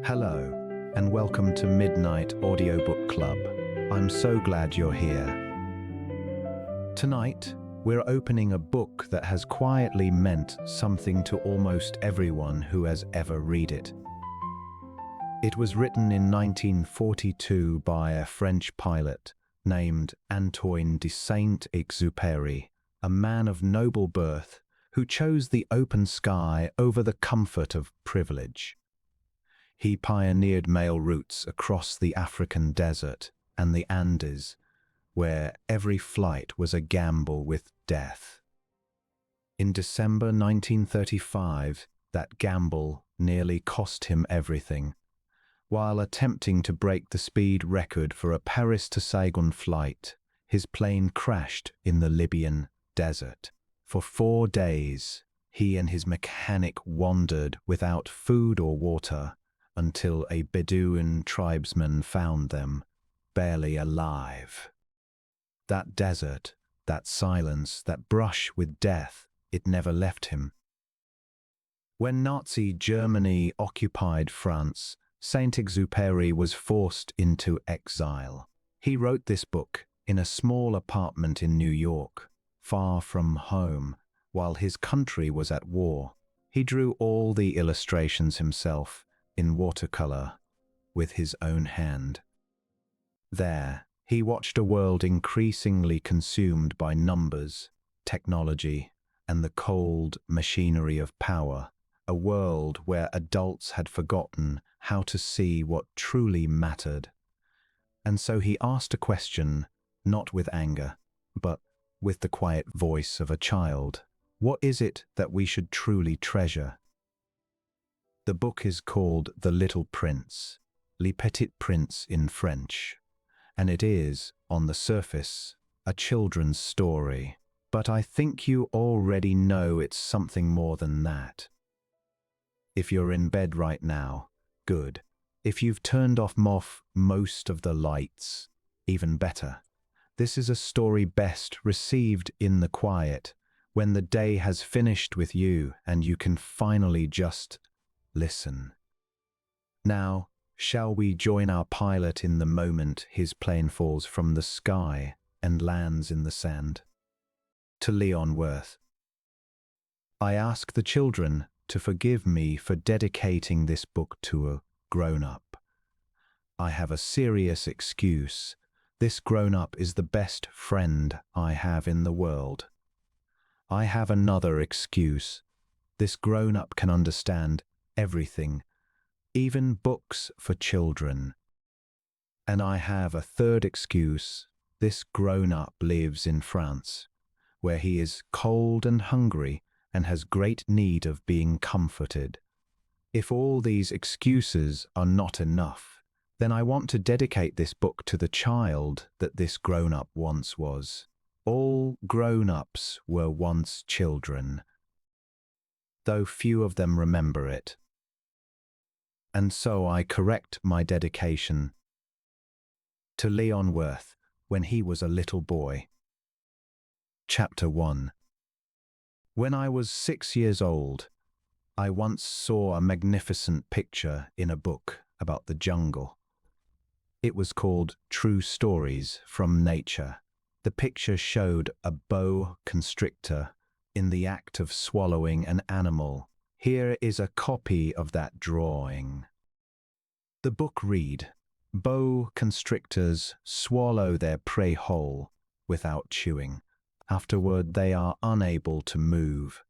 Hello, and welcome to Midnight Audiobook Club. I'm so glad you're here. Tonight, we're opening a book that has quietly meant something to almost everyone who has ever read it. It was written in 1942 by a French pilot named Antoine de Saint-Exupéry, a man of noble birth who chose the open sky over the comfort of privilege. He pioneered mail routes across the African desert and the Andes, where every flight was a gamble with death. In December 1935, that gamble nearly cost him everything. While attempting to break the speed record for a Paris to Saigon flight, his plane crashed in the Libyan desert. For 4 days, he and his mechanic wandered without food or water until a Bedouin tribesman found them, barely alive. That desert, that silence, that brush with death, it never left him. When Nazi Germany occupied France, Saint-Exupéry was forced into exile. He wrote this book in a small apartment in New York, far from home, while his country was at war. He drew all the illustrations himself, in watercolor, with his own hand. There, he watched a world increasingly consumed by numbers, technology, and the cold machinery of power, a world where adults had forgotten how to see what truly mattered. And so he asked a question, not with anger, but with the quiet voice of a child. What is it that we should truly treasure? The book is called The Little Prince, Le Petit Prince in French, and it is, on the surface, a children's story. But I think you already know it's something more than that. If you're in bed right now, good. If you've turned off most of the lights, even better. This is a story best received in the quiet, when the day has finished with you and you can finally just listen. Now, shall we join our pilot in the moment his plane falls from the sky and lands in the sand? To Leon Worth. I ask the children to forgive me for dedicating this book to a grown-up. I have a serious excuse. This grown-up is the best friend I have in the world. I have another excuse. This grown-up can understand everything, even books for children. And I have a third excuse. This grown-up lives in France, where he is cold and hungry and has great need of being comforted. If all these excuses are not enough, then I want to dedicate this book to the child that this grown-up once was. All grown-ups were once children, though few of them remember it. And so I correct my dedication to Leon Worth when he was a little boy. Chapter 1. When I was 6 years old, I once saw a magnificent picture in a book about the jungle. It was called True Stories from Nature. The picture showed a boa constrictor in the act of swallowing an animal. Here is a copy of that drawing. The book read, boa constrictors swallow their prey whole without chewing. Afterward, they are unable to move,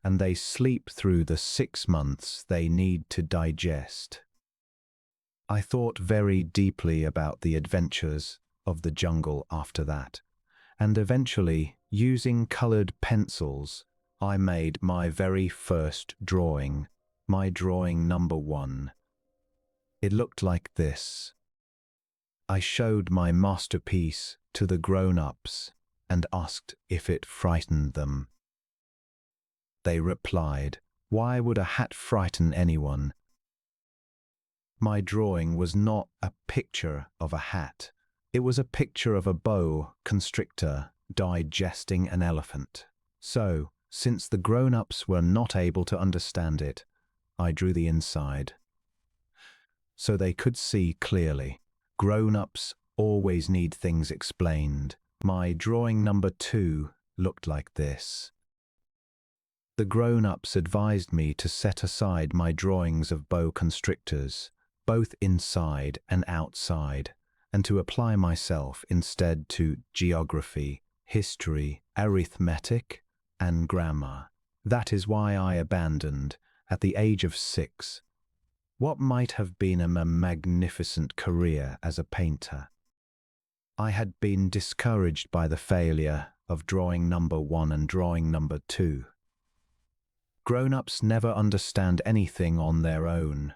and they sleep through the 6 months they need to digest. I thought very deeply about the adventures of the jungle after that, and eventually, using colored pencils, I made my very first drawing, my drawing number 1. It looked like this. I showed my masterpiece to the grown-ups and asked if it frightened them. They replied, "Why would a hat frighten anyone?" My drawing was not a picture of a hat. It was a picture of a boa constrictor digesting an elephant. So, since the grown-ups were not able to understand it, I drew the inside. so they could see clearly. Grown-ups always need things explained. My drawing number 2 looked like this. The grown-ups advised me to set aside my drawings of boa constrictors, both inside and outside, and to apply myself instead to geography, history, arithmetic, and grammar. That is why I abandoned, at the age of 6, what might have been a magnificent career as a painter. I had been discouraged by the failure of drawing number 1 and drawing number 2. Grown-ups never understand anything on their own,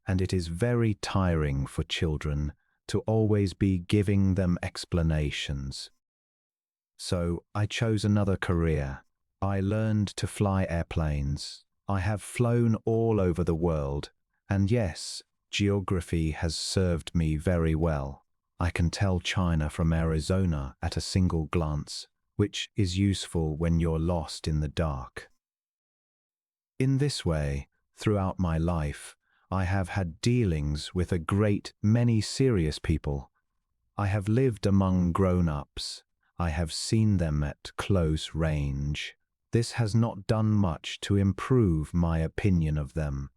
and it is very tiring for children to always be giving them explanations. So I chose another career. I learned to fly airplanes. I have flown all over the world, and yes, geography has served me very well. I can tell China from Arizona at a single glance, which is useful when you're lost in the dark. In this way, throughout my life, I have had dealings with a great many serious people. I have lived among grown-ups. I have seen them at close range. This has not done much to improve my opinion of them.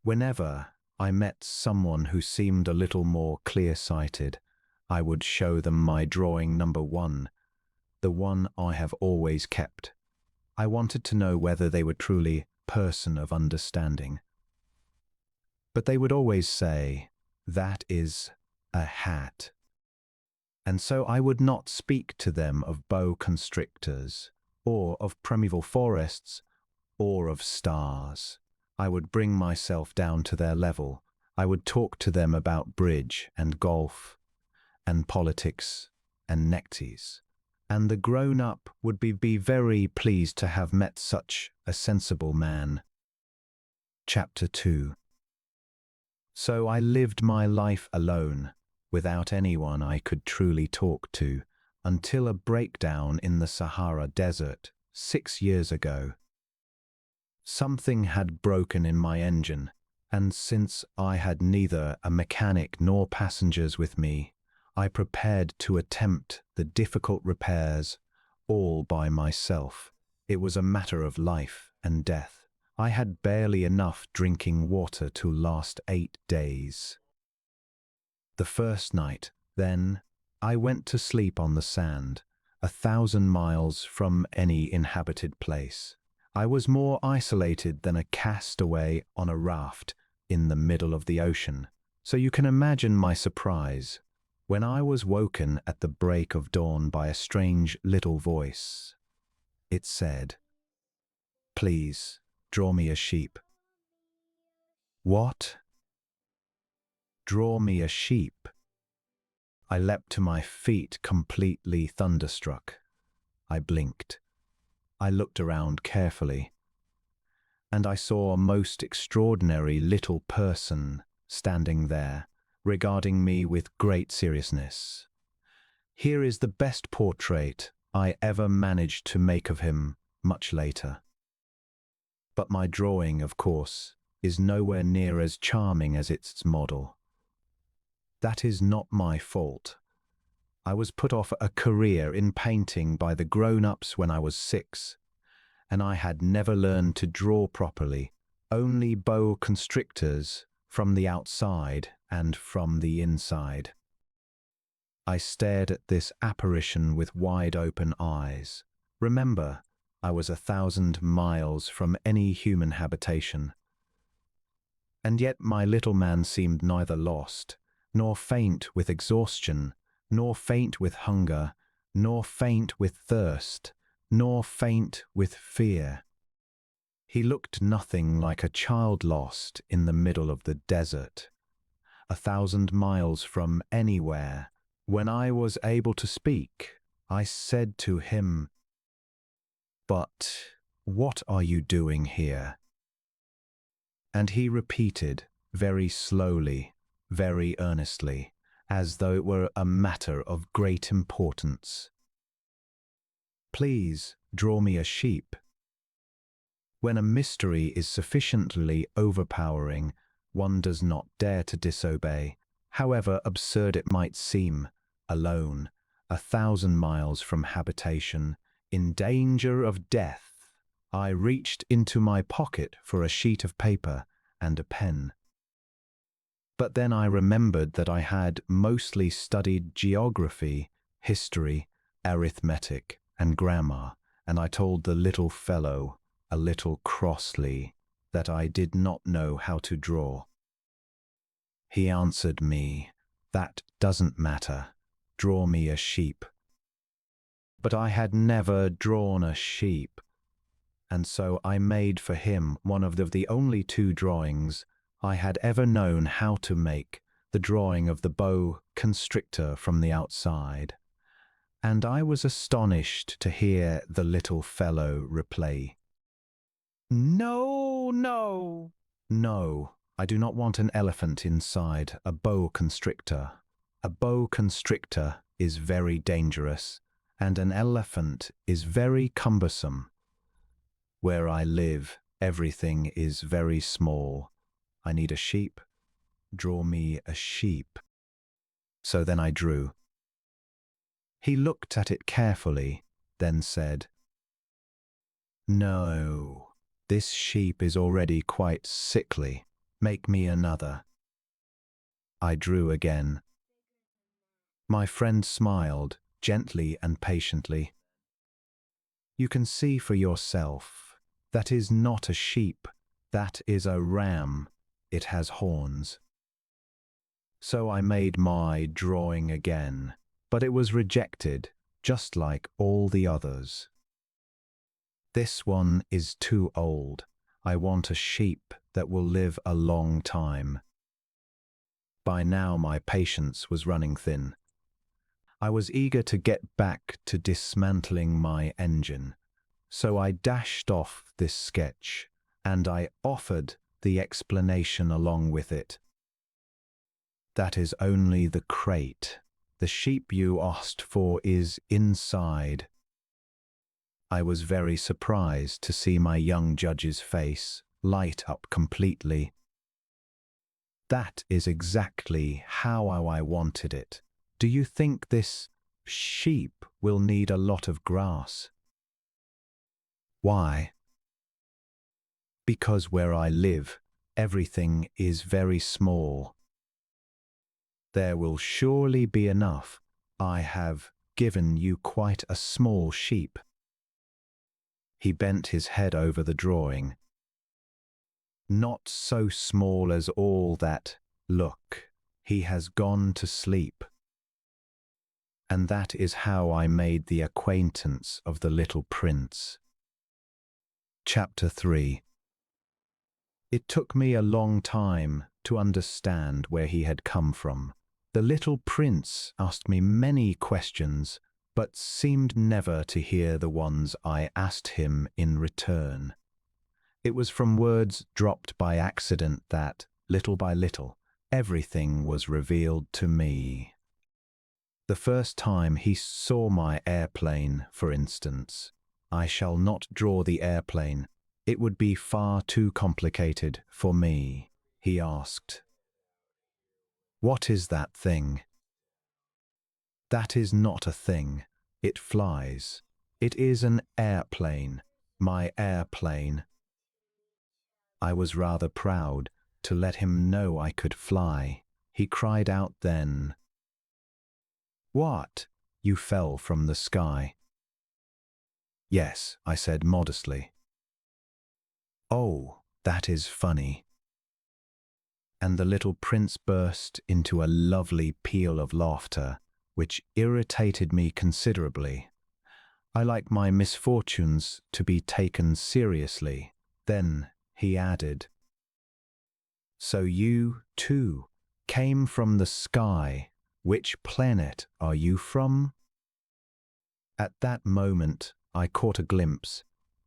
Whenever I met someone who seemed a little more clear-sighted, I would show them my drawing number 1, the one I have always kept. I wanted to know whether they were truly a person of understanding. But they would always say, "That is a hat." And so I would not speak to them of boa constrictors, or of primeval forests, or of stars. I would bring myself down to their level. I would talk to them about bridge and golf, and politics and neckties. And the grown-up would be very pleased to have met such a sensible man. Chapter 2. So I lived my life alone, without anyone I could truly talk to, until a breakdown in the Sahara Desert 6 years ago. Something had broken in my engine, and since I had neither a mechanic nor passengers with me, I prepared to attempt the difficult repairs all by myself. It was a matter of life and death. I had barely enough drinking water to last 8 days. The first night, then, I went to sleep on the sand, 1,000 miles from any inhabited place. I was more isolated than a castaway on a raft in the middle of the ocean, so you can imagine my surprise when I was woken at the break of dawn by a strange little voice. It said, "Please, draw me a sheep." What? Draw me a sheep? I leapt to my feet, completely thunderstruck. I blinked. I looked around carefully, and I saw a most extraordinary little person standing there, regarding me with great seriousness. Here is the best portrait I ever managed to make of him much later. But my drawing, of course, is nowhere near as charming as its model. That is not my fault. I was put off a career in painting by the grown-ups when I was 6, and I had never learned to draw properly, only boa constrictors from the outside and from the inside. I stared at this apparition with wide-open eyes. Remember, I was 1,000 miles from any human habitation. And yet my little man seemed neither lost, nor faint with exhaustion, nor faint with hunger, nor faint with thirst, nor faint with fear. He looked nothing like a child lost in the middle of the desert, 1,000 miles from anywhere. When I was able to speak, I said to him, "But what are you doing here?" And he repeated, very slowly, very earnestly, as though it were a matter of great importance, "Please draw me a sheep." When a mystery is sufficiently overpowering, one does not dare to disobey, however absurd it might seem, alone, 1,000 miles from habitation, in danger of death. I reached into my pocket for a sheet of paper and a pen. But then I remembered that I had mostly studied geography, history, arithmetic, and grammar, and I told the little fellow, a little crossly, that I did not know how to draw. He answered me, "That doesn't matter. Draw me a sheep." But I had never drawn a sheep, and so I made for him one of the only 2 drawings I had ever known how to make, the drawing of the boa constrictor from the outside. And I was astonished to hear the little fellow reply, "No, no, no, I do not want an elephant inside a boa constrictor. A boa constrictor is very dangerous, and an elephant is very cumbersome. Where I live, everything is very small. I need a sheep. Draw me a sheep." So then I drew. He looked at it carefully, then said, "No, this sheep is already quite sickly. Make me another." I drew again. My friend smiled, gently and patiently. "You can see for yourself. That is not a sheep. That is a ram. It has horns." So I made my drawing again, but it was rejected, just like all the others. "This one is too old. I want a sheep that will live a long time." By now my patience was running thin. I was eager to get back to dismantling my engine, so I dashed off this sketch, and I offered the explanation along with it. "That is only the crate. The sheep you asked for is inside." I was very surprised to see my young judge's face light up completely. "That is exactly how I wanted it. Do you think this sheep will need a lot of grass?" "Why?" "Because where I live, everything is very small. There will surely be enough. I have given you quite a small sheep." He bent his head over the drawing. "Not so small as all that. Look, he has gone to sleep." And that is how I made the acquaintance of the little prince. Chapter 3. It took me a long time to understand where he had come from. The little prince asked me many questions, but seemed never to hear the ones I asked him in return. It was from words dropped by accident that, little by little, everything was revealed to me. The first time he saw my airplane, for instance. "I shall not draw the airplane. It would be far too complicated for me," he asked. "What is that thing?" "That is not a thing. It flies. It is an airplane. My airplane." I was rather proud to let him know I could fly. He cried out then, "What? You fell from the sky?" "Yes," I said modestly. "Oh, that is funny." And the little prince burst into a lovely peal of laughter, which irritated me considerably. I like my misfortunes to be taken seriously. Then he added, "So you, too, came from the sky. Which planet are you from?" At that moment I caught a glimpse,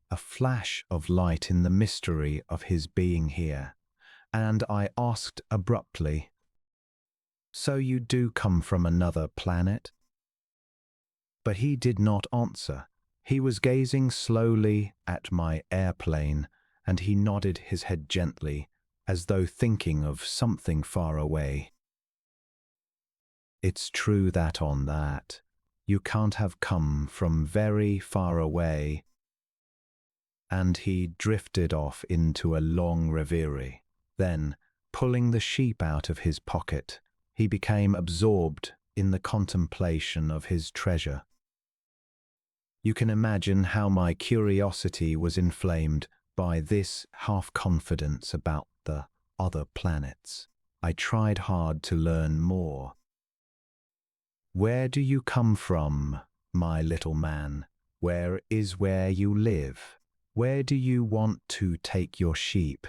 a flash of light in the mystery of his being here, and I asked abruptly, "So you do come from another planet?" But he did not answer. He was gazing slowly at my airplane, and he nodded his head gently, as though thinking of something far away. It's true that on that, you can't have come from very far away. And he drifted off into a long reverie. Then, pulling the sheep out of his pocket, he became absorbed in the contemplation of his treasure. You can imagine how my curiosity was inflamed by this half-confidence about the other planets. I tried hard to learn more. Where do you come from, my little man? Where is where you live? Where do you want to take your sheep?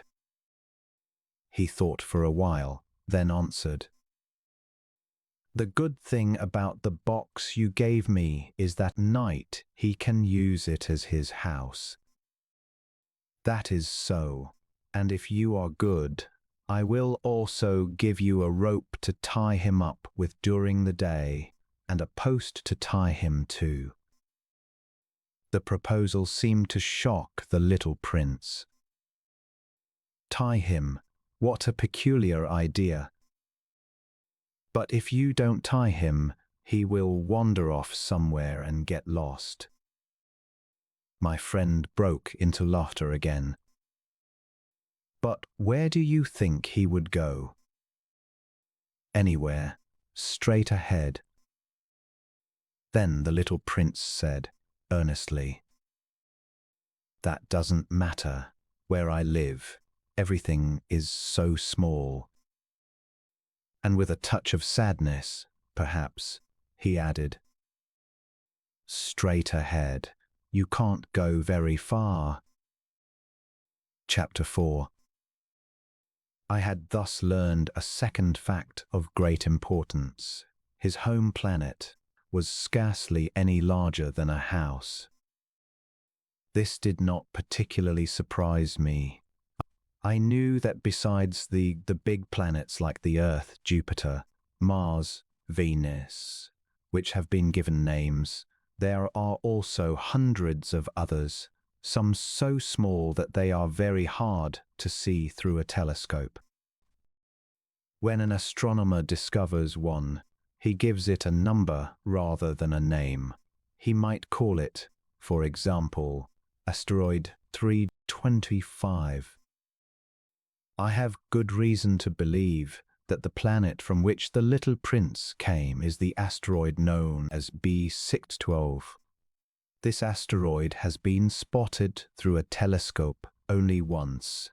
He thought for a while, then answered, The good thing about the box you gave me is that night he can use it as his house. That is so, and if you are good, I will also give you a rope to tie him up with during the day, and a post to tie him to. The proposal seemed to shock the little prince. Tie him? What a peculiar idea. But if you don't tie him, he will wander off somewhere and get lost. My friend broke into laughter again. But where do you think he would go? Anywhere, straight ahead. Then the little prince said, earnestly, That doesn't matter. Where I live, everything is so small. And with a touch of sadness, perhaps, he added, Straight ahead. You can't go very far. Chapter 4. I had thus learned a second fact of great importance. His home planet was scarcely any larger than a house. This did not particularly surprise me. I knew that besides the big planets like the Earth, Jupiter, Mars, Venus, which have been given names, there are also hundreds of others, some so small that they are very hard to see through a telescope. When an astronomer discovers one, he gives it a number rather than a name. He might call it, for example, Asteroid 325. I have good reason to believe that the planet from which the little prince came is the asteroid known as B612. This asteroid has been spotted through a telescope only once,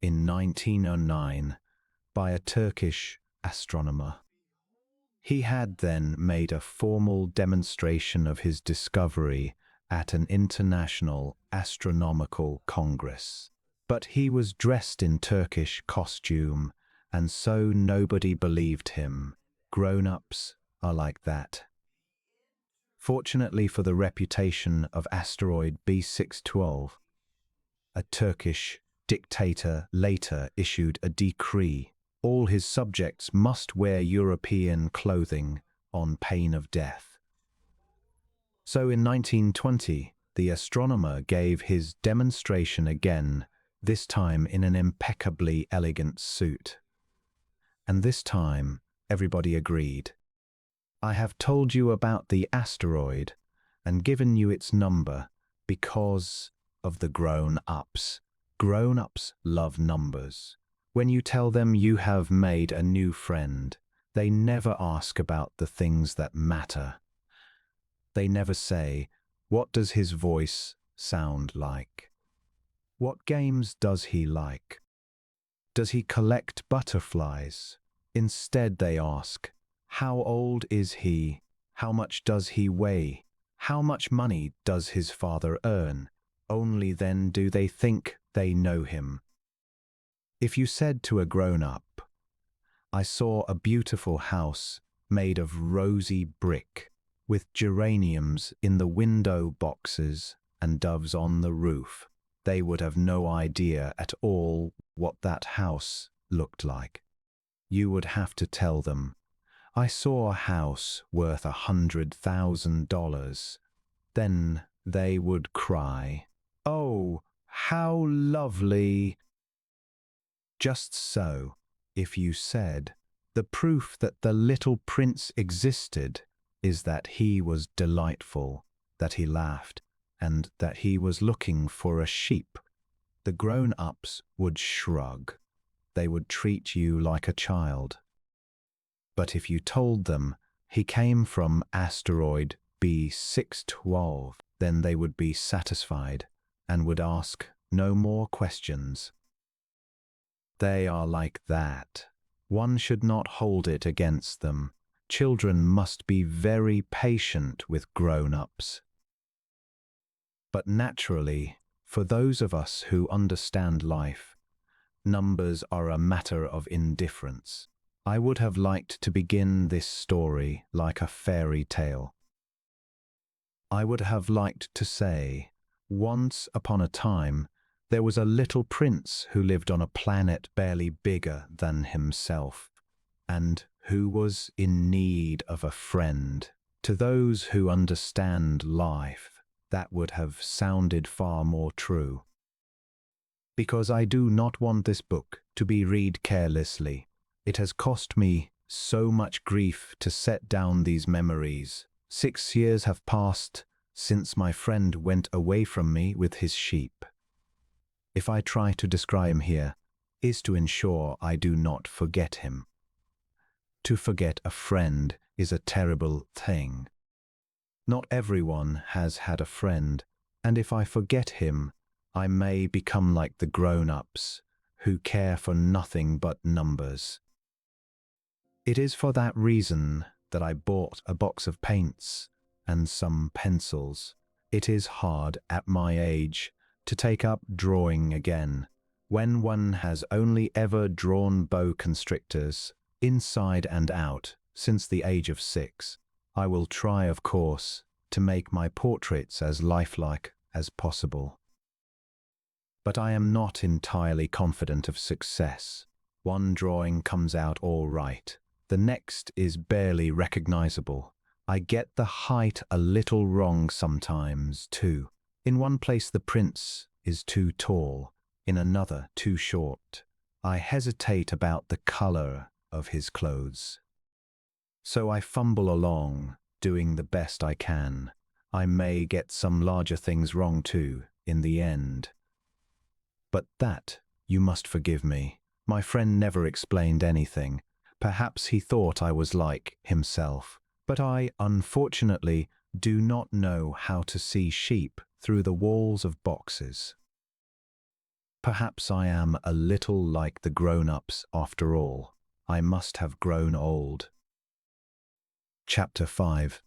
in 1909, by a Turkish astronomer. He had then made a formal demonstration of his discovery at an international astronomical congress. But he was dressed in Turkish costume, and so nobody believed him. Grown-ups are like that. Fortunately for the reputation of asteroid B612, a Turkish dictator later issued a decree. All his subjects must wear European clothing on pain of death. So in 1920, the astronomer gave his demonstration again, this time in an impeccably elegant suit. And this time, everybody agreed. I have told you about the asteroid and given you its number because of the grown-ups. Grown-ups love numbers. When you tell them you have made a new friend, they never ask about the things that matter. They never say, what does his voice sound like? What games does he like? Does he collect butterflies? Instead they ask, how old is he? How much does he weigh? How much money does his father earn? Only then do they think they know him. If you said to a grown-up, I saw a beautiful house made of rosy brick, with geraniums in the window boxes and doves on the roof, they would have no idea at all what that house looked like. You would have to tell them, I saw a house worth $100,000. Then they would cry, oh, how lovely! Just so, if you said, the proof that the little prince existed is that he was delightful, that he laughed, and that he was looking for a sheep, the grown-ups would shrug. They would treat you like a child. But if you told them he came from Asteroid B612, then they would be satisfied and would ask no more questions. They are like that. One should not hold it against them. Children must be very patient with grown-ups. But naturally, for those of us who understand life, numbers are a matter of indifference. I would have liked to begin this story like a fairy tale. I would have liked to say, once upon a time, there was a little prince who lived on a planet barely bigger than himself, and who was in need of a friend. To those who understand life, that would have sounded far more true. Because I do not want this book to be read carelessly. It has cost me so much grief to set down these memories. 6 years have passed since my friend went away from me with his sheep. If I try to describe him here, is to ensure I do not forget him. To forget a friend is a terrible thing. Not everyone has had a friend, and if I forget him, I may become like the grown-ups, who care for nothing but numbers. It is for that reason that I bought a box of paints and some pencils. It is hard at my age to take up drawing again, when one has only ever drawn boa constrictors, inside and out, since the age of 6. I will try, of course, to make my portraits as lifelike as possible. But I am not entirely confident of success. One drawing comes out all right. The next is barely recognizable. I get the height a little wrong sometimes, too. In one place the prince is too tall, in another too short. I hesitate about the color of his clothes. So I fumble along, doing the best I can. I may get some larger things wrong too, in the end. But that, you must forgive me. My friend never explained anything. Perhaps he thought I was like himself. But I, unfortunately, do not know how to see sheep through the walls of boxes. Perhaps I am a little like the grown-ups after all. I must have grown old. Chapter 5.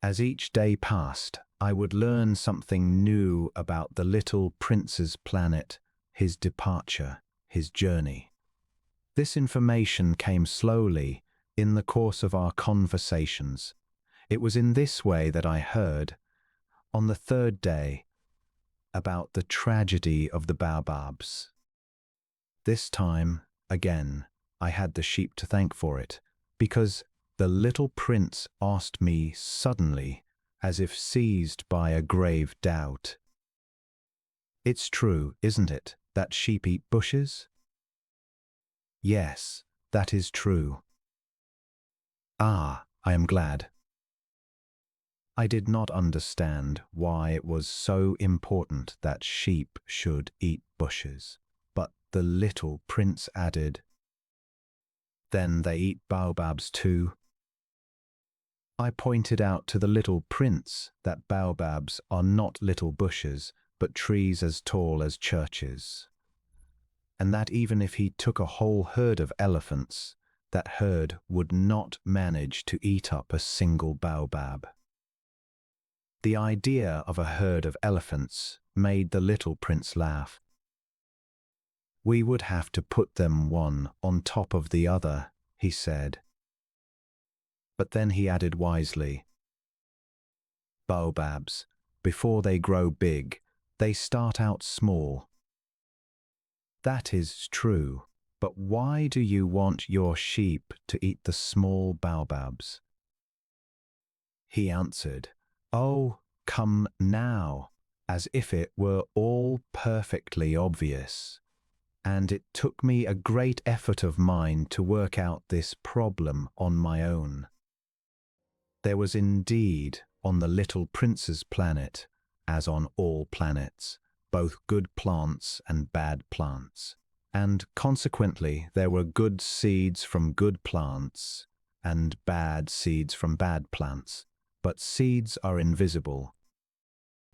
As each day passed, I would learn something new about the little prince's planet, his departure, his journey. This information came slowly in the course of our conversations. It was in this way that I heard, on the 3rd day, about the tragedy of the Baobabs. This time, again, I had the sheep to thank for it, because the little prince asked me suddenly, as if seized by a grave doubt. It's true, isn't it, that sheep eat bushes? Yes, that is true. Ah, I am glad. I did not understand why it was so important that sheep should eat bushes, but the little prince added, "Then they eat baobabs too." I pointed out to the little prince that baobabs are not little bushes, but trees as tall as churches, and that even if he took a whole herd of elephants, that herd would not manage to eat up a single baobab. The idea of a herd of elephants made the little prince laugh. "We would have to put them one on top of the other," he said. But then he added wisely, "Baobabs, before they grow big, they start out small." That is true, but why do you want your sheep to eat the small baobabs? He answered, "Oh, come now," as if it were all perfectly obvious. and it took me a great effort of mine to work out this problem on my own. There was indeed, on the little prince's planet, as on all planets, both good plants and bad plants, and consequently there were good seeds from good plants and bad seeds from bad plants, but seeds are invisible.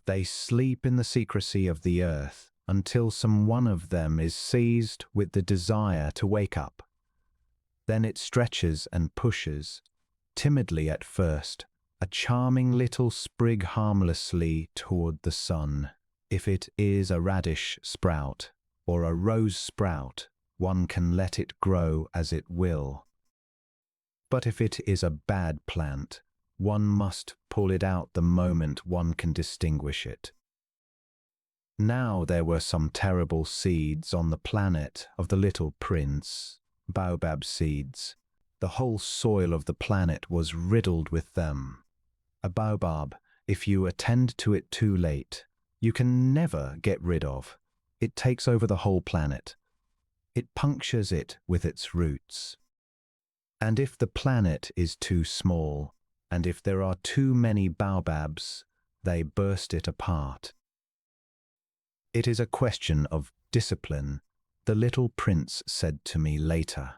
They sleep in the secrecy of the earth until some one of them is seized with the desire to wake up. Then it stretches and pushes, timidly at first, a charming little sprig harmlessly toward the sun. If it is a radish sprout or a rose sprout, one can let it grow as it will. But if it is a bad plant, one must pull it out the moment one can distinguish it. Now there were some terrible seeds on the planet of the little prince, baobab seeds. The whole soil of the planet was riddled with them. A baobab, if you attend to it too late, you can never get rid of. It takes over the whole planet. It punctures it with its roots. And if the planet is too small, and if there are too many baobabs, they burst it apart. It is a question of discipline, the little prince said to me later.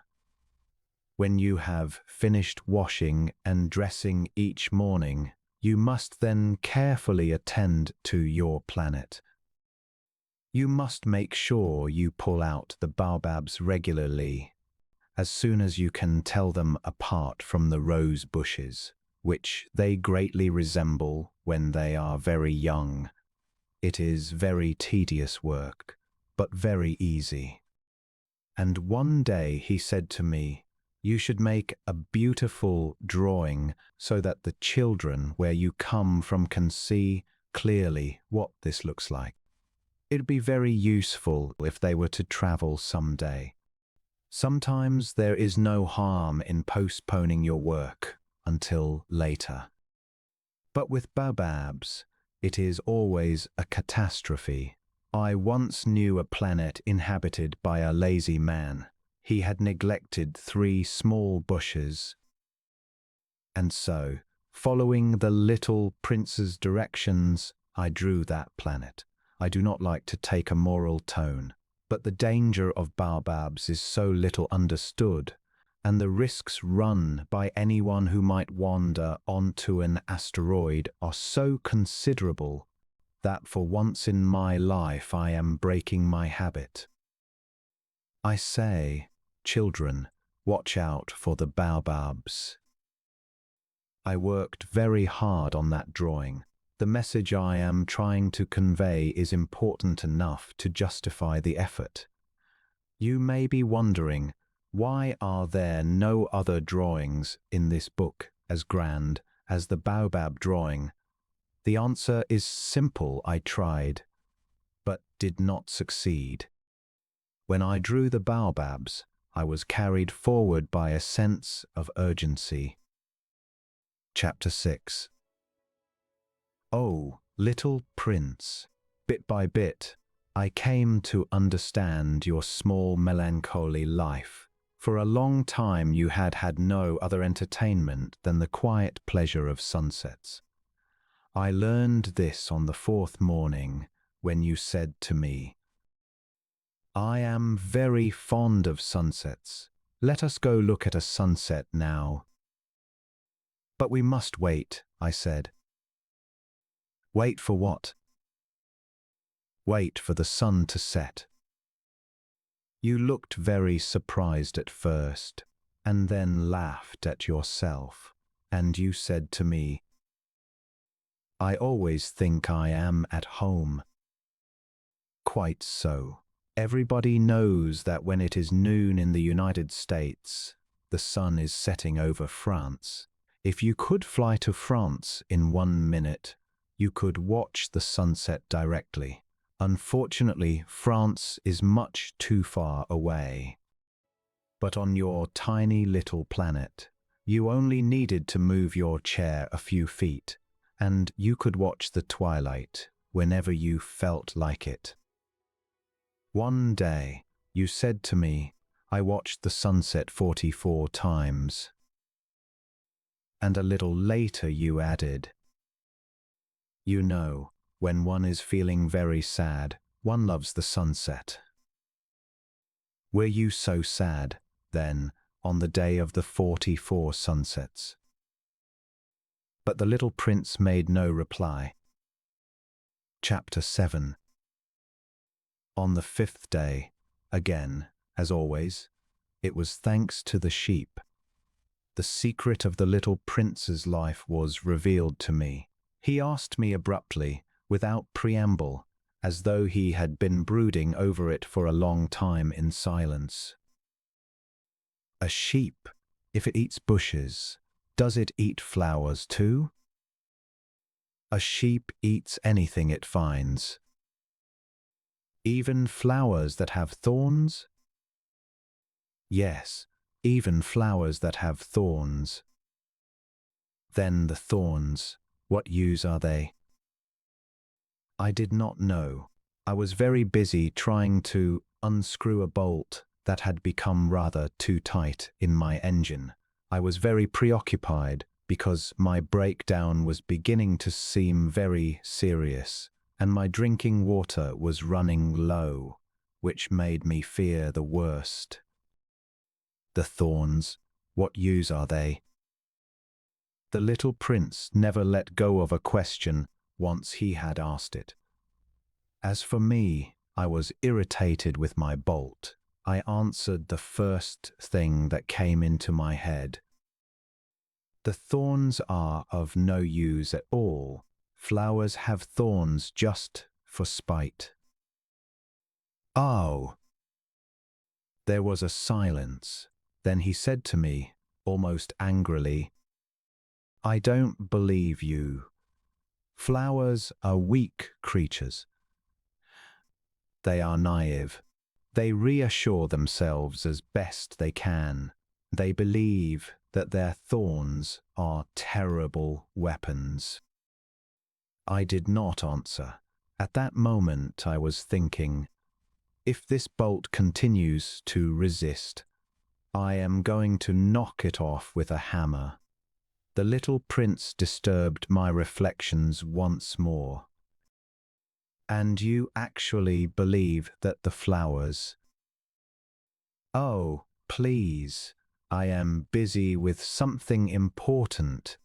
When you have finished washing and dressing each morning, you must then carefully attend to your planet. You must make sure you pull out the baobabs regularly, as soon as you can tell them apart from the rose bushes, which they greatly resemble when they are very young. It is very tedious work, but very easy. And one day he said to me, "You should make a beautiful drawing so that the children where you come from can see clearly what this looks like. It'd be very useful if they were to travel someday. Sometimes there is no harm in postponing your work until later. But with baobabs, it is always a catastrophe. I once knew a planet inhabited by a lazy man. He had neglected 3 small bushes. And so, following the little prince's directions, I drew that planet. I do not like to take a moral tone, but the danger of baobabs is so little understood, and the risks run by anyone who might wander onto an asteroid are so considerable that for once in my life I am breaking my habit. I say, children, watch out for the baobabs. I worked very hard on that drawing. The message I am trying to convey is important enough to justify the effort. You may be wondering, why are there no other drawings in this book as grand as the baobab drawing? The answer is simple. I tried, but did not succeed. When I drew the baobabs, I was carried forward by a sense of urgency. Chapter 6. Oh, little prince, bit by bit, I came to understand your small melancholy life. For a long time you had had no other entertainment than the quiet pleasure of sunsets. I learned this on the 4th morning when you said to me, "I am very fond of sunsets. Let us go look at a sunset now." "But we must wait," I said. "Wait for what?" "Wait for the sun to set." You looked very surprised at first, and then laughed at yourself, and you said to me, "I always think I am at home." Quite so. Everybody knows that when it is noon in the United States, the sun is setting over France. If you could fly to France in 1 minute, you could watch the sunset directly. Unfortunately, France is much too far away. But on your tiny little planet, you only needed to move your chair a few feet, and you could watch the twilight whenever you felt like it. One day, You said to me, I watched the sunset 44 times. And a little later you added, you know, when one is feeling very sad, one loves the sunset. Were you so sad, then, on the day of the 44 sunsets? But the little prince made no reply. Chapter 7. On the 5th day, again, as always, it was thanks to the sheep. The secret of the little prince's life was revealed to me. He asked me abruptly, without preamble, as though he had been brooding over it for a long time in silence. A sheep, if it eats bushes, does it eat flowers too? A sheep eats anything it finds. Even flowers that have thorns? Yes, even flowers that have thorns. Then the thorns, what use are they? I did not know. I was very busy trying to unscrew a bolt that had become rather too tight in my engine. I was very preoccupied because my breakdown was beginning to seem very serious, and my drinking water was running low, which made me fear the worst. The thorns, what use are they? The little prince never let go of a question once he had asked it. As for me, I was irritated with my bolt. I answered the first thing that came into my head. The thorns are of no use at all. Flowers have thorns just for spite. Oh! There was a silence. Then he said to me, almost angrily, I don't believe you. Flowers are weak creatures. They are naive. They reassure themselves as best they can. They believe that their thorns are terrible weapons. I did not answer. At that moment I was thinking, if this bolt continues to resist, I am going to knock it off with a hammer. The little prince disturbed my reflections once more. And you actually believe that the flowers... Oh, please, I am busy with something important.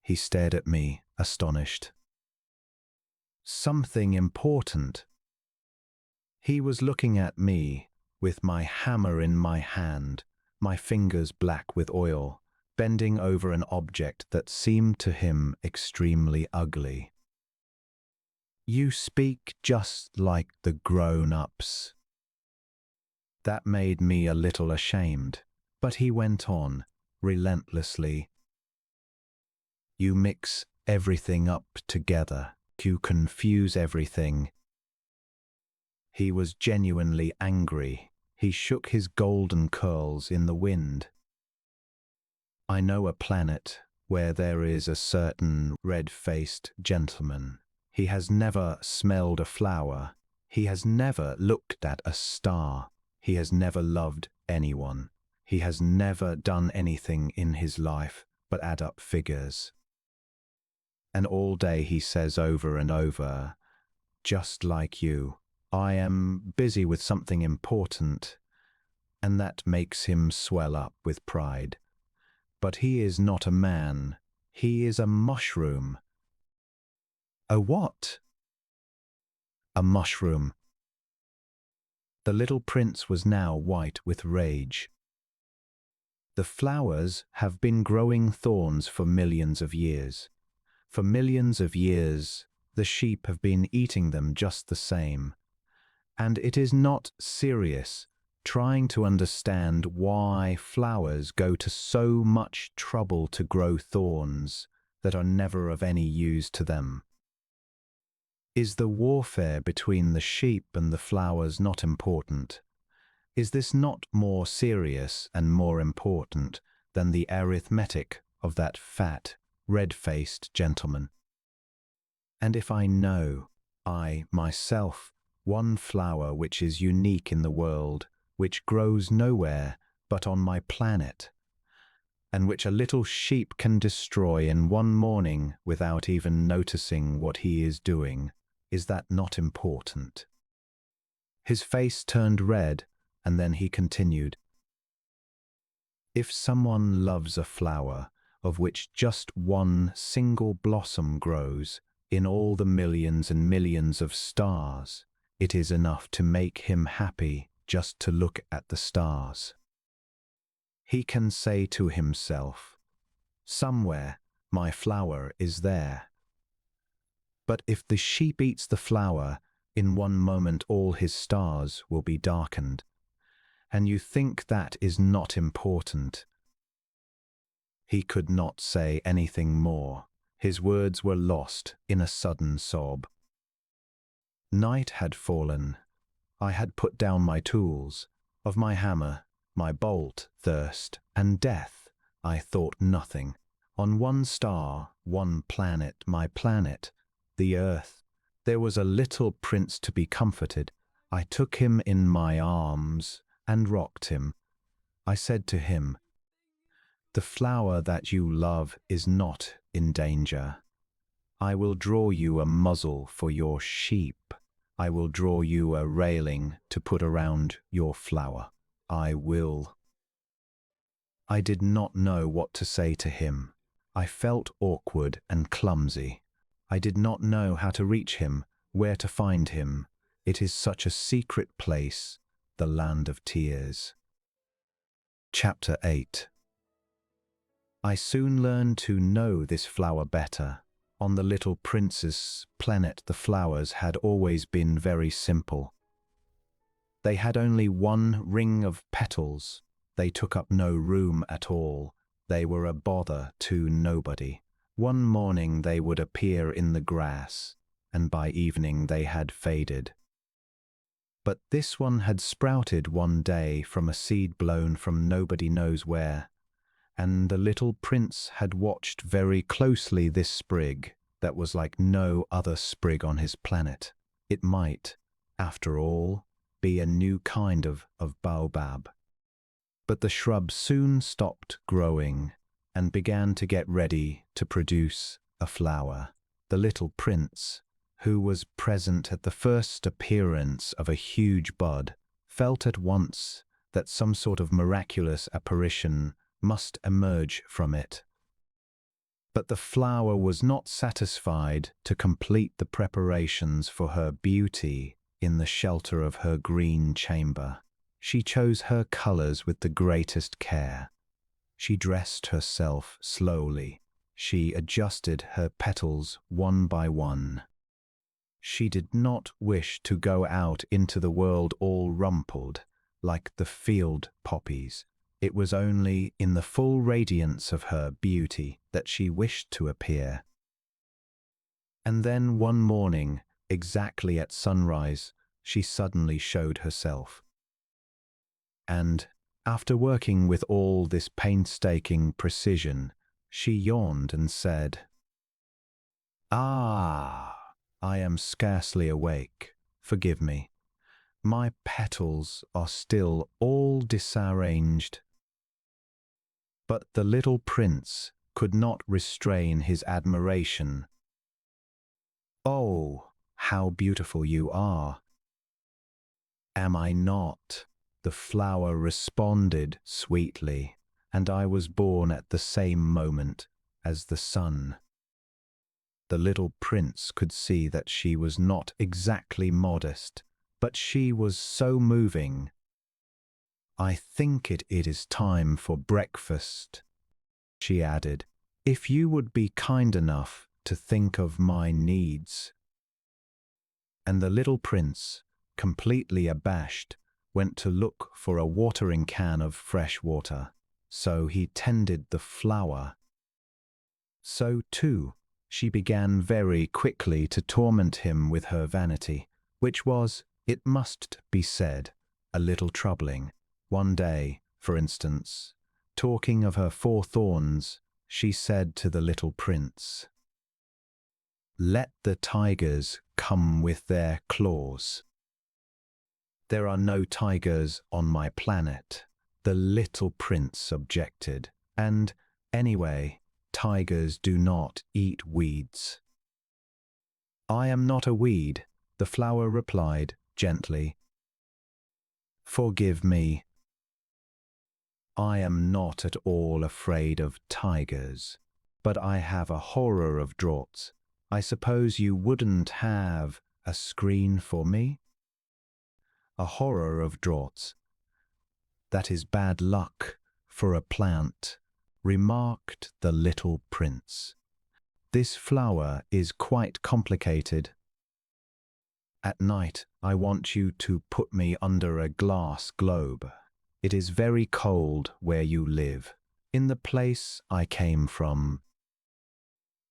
He stared at me, astonished. Something important? He was looking at me, with my hammer in my hand, my fingers black with oil, bending over an object that seemed to him extremely ugly. You speak just like the grown-ups. That made me a little ashamed, but he went on, relentlessly. You mix everything up together. You confuse everything. He was genuinely angry. He shook his golden curls in the wind. I know a planet where there is a certain red-faced gentleman. He has never smelled a flower. He has never looked at a star. He has never loved anyone. He has never done anything in his life but add up figures. And all day he says over and over, just like you, I am busy with something important, and that makes him swell up with pride. But he is not a man. He is a mushroom. A what? A mushroom. The little prince was now white with rage. The flowers have been growing thorns for millions of years. For millions of years, the sheep have been eating them just the same. And it is not serious trying to understand why flowers go to so much trouble to grow thorns that are never of any use to them. Is the warfare between the sheep and the flowers not important? Is this not more serious and more important than the arithmetic of that fat, red-faced gentleman? And if I know, I, myself, one flower which is unique in the world, which grows nowhere but on my planet, and which a little sheep can destroy in one morning without even noticing what he is doing. Is that not important?" His face turned red, and then he continued, "If someone loves a flower, of which just one single blossom grows, in all the millions and millions of stars, it is enough to make him happy just to look at the stars. He can say to himself, 'Somewhere my flower is there.' But if the sheep eats the flower, in one moment all his stars will be darkened. And you think that is not important." He could not say anything more. His words were lost in a sudden sob. Night had fallen. I had put down my tools. Of my hammer, my bolt, thirst, and death I thought nothing. On one star, one planet, my planet, the Earth, there was a little prince to be comforted. I took him in my arms and rocked him. I said to him, "The flower that you love is not in danger. I will draw you a muzzle for your sheep. I will draw you a railing to put around your flower. I will." I did not know what to say to him. I felt awkward and clumsy. I did not know how to reach him, where to find him. It is such a secret place, the land of tears. Chapter 8. I soon learned to know this flower better. On the little prince's planet, the flowers had always been very simple. They had only one ring of petals. They took up no room at all. They were a bother to nobody. One morning they would appear in the grass, and by evening they had faded. But this one had sprouted one day from a seed blown from nobody knows where, and the little prince had watched very closely this sprig that was like no other sprig on his planet. It might, after all, be a new kind of baobab. But the shrub soon stopped growing and began to get ready to produce a flower. The little prince, who was present at the first appearance of a huge bud, felt at once that some sort of miraculous apparition must emerge from it. But the flower was not satisfied to complete the preparations for her beauty in the shelter of her green chamber. She chose her colors with the greatest care. She dressed herself slowly. She adjusted her petals one by one. She did not wish to go out into the world all rumpled, like the field poppies. It was only in the full radiance of her beauty that she wished to appear. And then one morning, exactly at sunrise, she suddenly showed herself. And, after working with all this painstaking precision, she yawned and said, "Ah, I am scarcely awake. Forgive me. My petals are still all disarranged." But the little prince could not restrain his admiration. "Oh, how beautiful you are." "Am I not?" the flower responded sweetly, "and I was born at the same moment as the sun." The little prince could see that she was not exactly modest, but she was so moving. "I think it is time for breakfast," she added, "if you would be kind enough to think of my needs." And the little prince, completely abashed, went to look for a watering can of fresh water. So he tended the flower. So, too, she began very quickly to torment him with her vanity, which was, it must be said, a little troubling. One day, for instance, talking of her 4 thorns, she said to the little prince, "Let the tigers come with their claws." There are no tigers on my planet, the little prince objected. And anyway, tigers do not eat weeds. I am not a weed, the flower replied gently. Forgive me. I am not at all afraid of tigers, but I have a horror of draughts. I suppose you wouldn't have a screen for me? A horror of draughts. That is bad luck for a plant, remarked the little prince. This flower is quite complicated. At night, I want you to put me under a glass globe. It is very cold where you live, in the place I came from.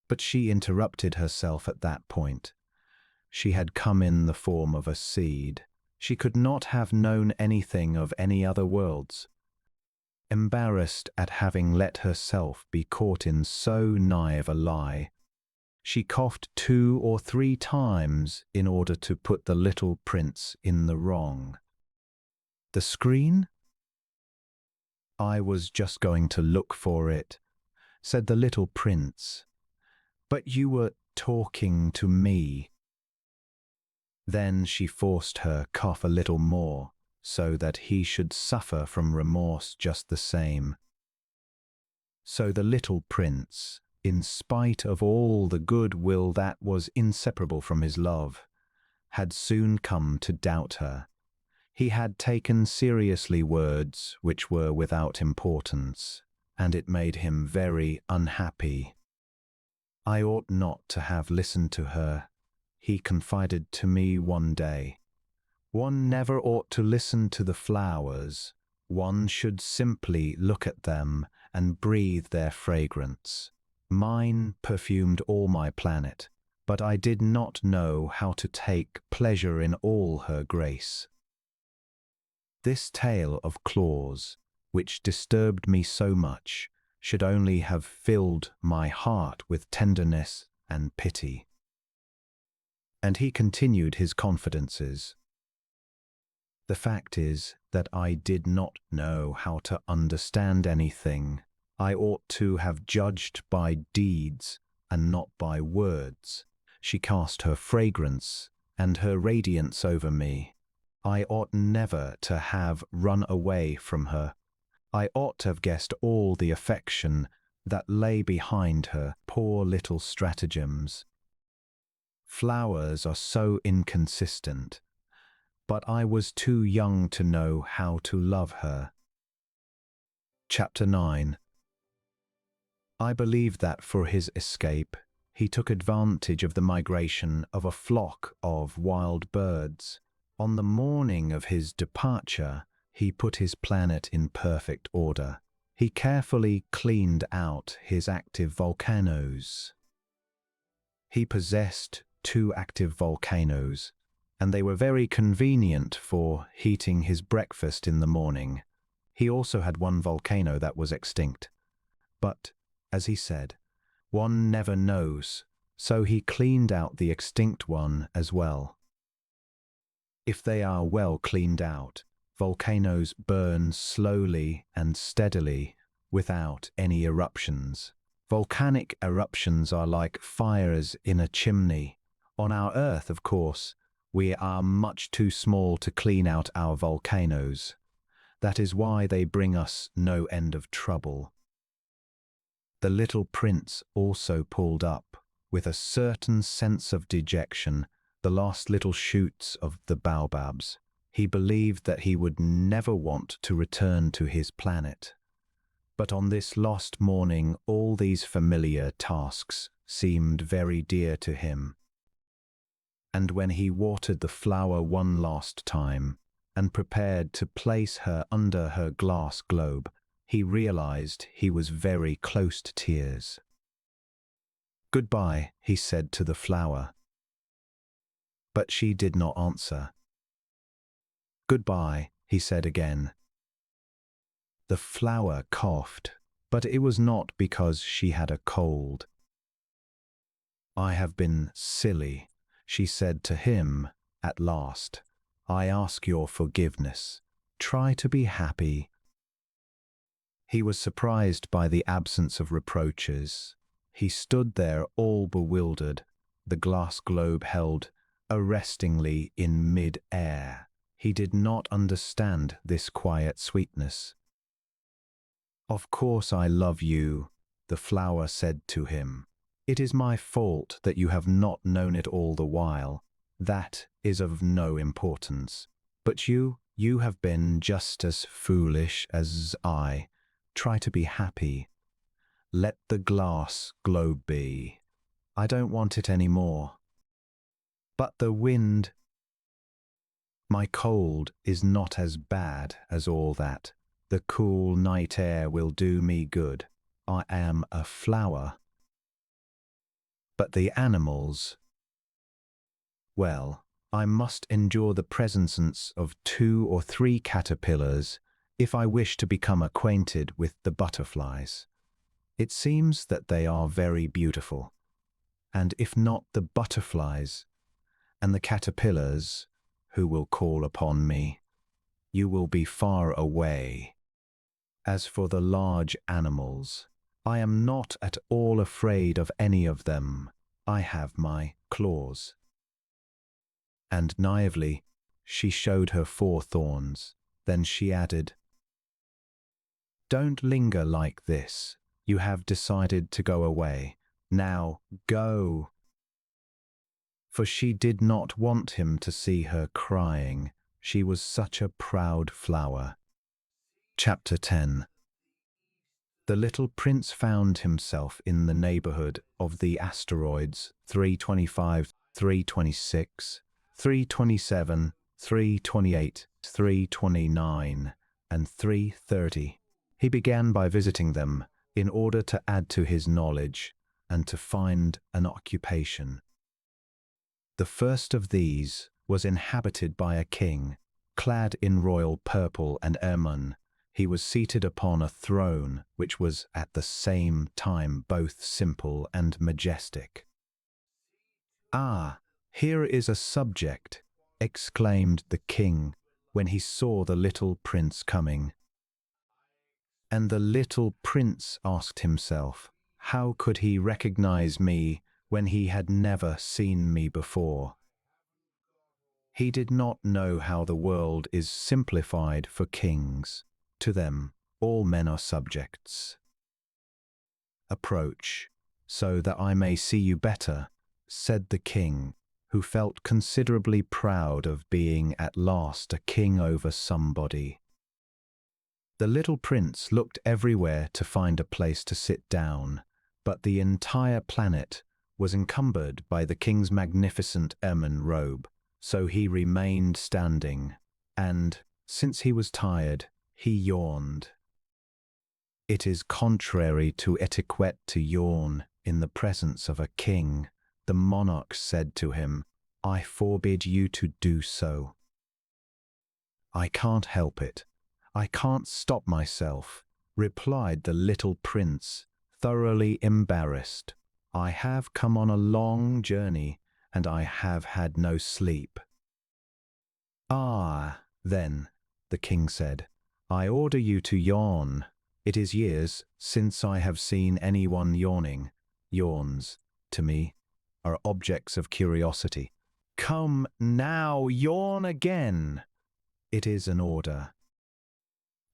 But she interrupted herself at that point. She had come in the form of a seed. She could not have known anything of any other worlds. Embarrassed at having let herself be caught in so naive a lie, she coughed 2 or 3 times in order to put the little prince in the wrong. The screen? I was just going to look for it, said the little prince. But you were talking to me. Then she forced her cough a little more, so that he should suffer from remorse just the same. So the little prince, in spite of all the good will that was inseparable from his love, had soon come to doubt her. He had taken seriously words which were without importance, and it made him very unhappy. I ought not to have listened to her, he confided to me one day. One never ought to listen to the flowers. One should simply look at them and breathe their fragrance. Mine perfumed all my planet, but I did not know how to take pleasure in all her grace. This tale of claws, which disturbed me so much, should only have filled my heart with tenderness and pity. And he continued his confidences. The fact is that I did not know how to understand anything. I ought to have judged by deeds and not by words. She cast her fragrance and her radiance over me. I ought never to have run away from her. I ought to have guessed all the affection that lay behind her poor little stratagems. Flowers are so inconsistent, but I was too young to know how to love her. Chapter 9. I believe that for his escape, he took advantage of the migration of a flock of wild birds. On the morning of his departure, he put his planet in perfect order. He carefully cleaned out his active volcanoes. He possessed 2 active volcanoes, and they were very convenient for heating his breakfast in the morning. He also had 1 volcano that was extinct. But, as he said, one never knows, so he cleaned out the extinct one as well. If they are well cleaned out, volcanoes burn slowly and steadily without any eruptions. Volcanic eruptions are like fires in a chimney. On our Earth, of course, we are much too small to clean out our volcanoes. That is why they bring us no end of trouble. The little prince also pulled up, with a certain sense of dejection, the last little shoots of the Baobabs. He believed that he would never want to return to his planet. But on this lost morning, all these familiar tasks seemed very dear to him. And when he watered the flower one last time and prepared to place her under her glass globe, he realized he was very close to tears. "Goodbye," he said to the flower. But she did not answer. "Goodbye," he said again. The flower coughed, but it was not because she had a cold. "I have been silly," she said to him at last. I ask your forgiveness. Try to be happy." He was surprised by the absence of reproaches. He stood there all bewildered, the glass globe held arrestingly in mid-air. He did not understand this quiet sweetness. "Of course I love you," the flower said to him. "It is my fault that you have not known it all the while. That is of no importance. But you have been just as foolish as I. Try to be happy. Let the glass globe be. I don't want it any more." "But the wind—" "My cold is not as bad as all that. The cool night air will do me good. I am a flower." "But the animals—" "Well, I must endure the presence of 2 or 3 caterpillars if I wish to become acquainted with the butterflies. It seems that they are very beautiful. And if not the butterflies and the caterpillars who will call upon me, you will be far away. As for the large animals, I am not at all afraid of any of them. I have my claws." And naively, she showed her 4 thorns. Then she added, "Don't linger like this. You have decided to go away. Now go." For she did not want him to see her crying. She was such a proud flower. Chapter 10. The little prince found himself in the neighborhood of the asteroids 325, 326, 327, 328, 329, and 330. He began by visiting them in order to add to his knowledge and to find an occupation. The first of these was inhabited by a king, clad in royal purple and ermine. He was seated upon a throne which was at the same time both simple and majestic. "Ah, here is a subject," exclaimed the king when he saw the little prince coming. And the little prince asked himself, how could he recognize me when he had never seen me before? He did not know how the world is simplified for kings. To them, all men are subjects. "Approach, so that I may see you better," said the king, who felt considerably proud of being at last a king over somebody. The little prince looked everywhere to find a place to sit down, but the entire planet was encumbered by the king's magnificent ermine robe, so he remained standing, and, since he was tired, he yawned. "It is contrary to etiquette to yawn in the presence of a king," the monarch said to him. "I forbid you to do so." "I can't help it. I can't stop myself," replied the little prince, thoroughly embarrassed. "I have come on a long journey, and I have had no sleep." "Ah, then," the king said, "I order you to yawn. It is years since I have seen anyone yawning. Yawns, to me, are objects of curiosity. Come now, yawn again. It is an order."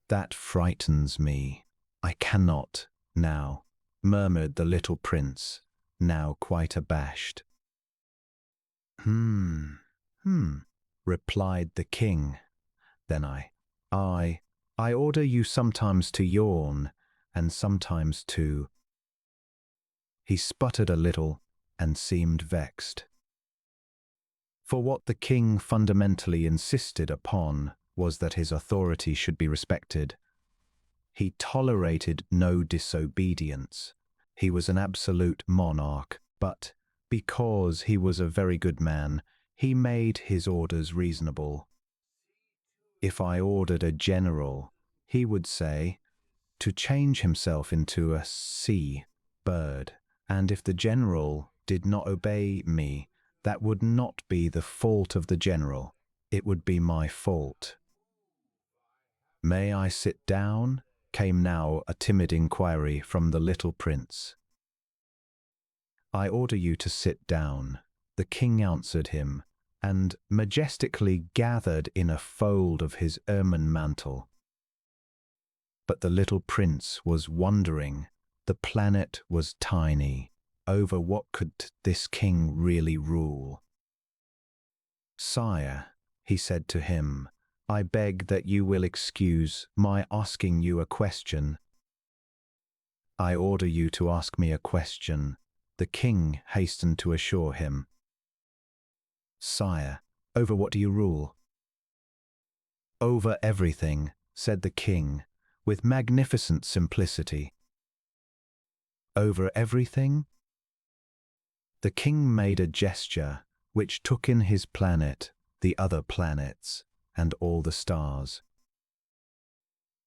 "That frightens me. I cannot now," murmured the little prince, now quite abashed. Replied the king. "Then I order you sometimes to yawn, and sometimes to—" He sputtered a little and seemed vexed. For what the king fundamentally insisted upon was that his authority should be respected. He tolerated no disobedience. He was an absolute monarch, but because he was a very good man, he made his orders reasonable. If I ordered a general, he would say, to change himself into a sea bird, and if the general did not obey me, that would not be the fault of the general. It would be my fault. May I sit down? Came now a timid inquiry from the little prince. I order you to sit down, the king answered him, and majestically gathered in a fold of his ermine mantle. But the little prince was wondering. The planet was tiny. Over what could this king really rule? Sire, he said to him, I beg that you will excuse my asking you a question. I order you to ask me a question, the king hastened to assure him. Sire, over what do you rule? Over everything, said the king, with magnificent simplicity. Over everything? The king made a gesture which took in his planet, the other planets, and all the stars.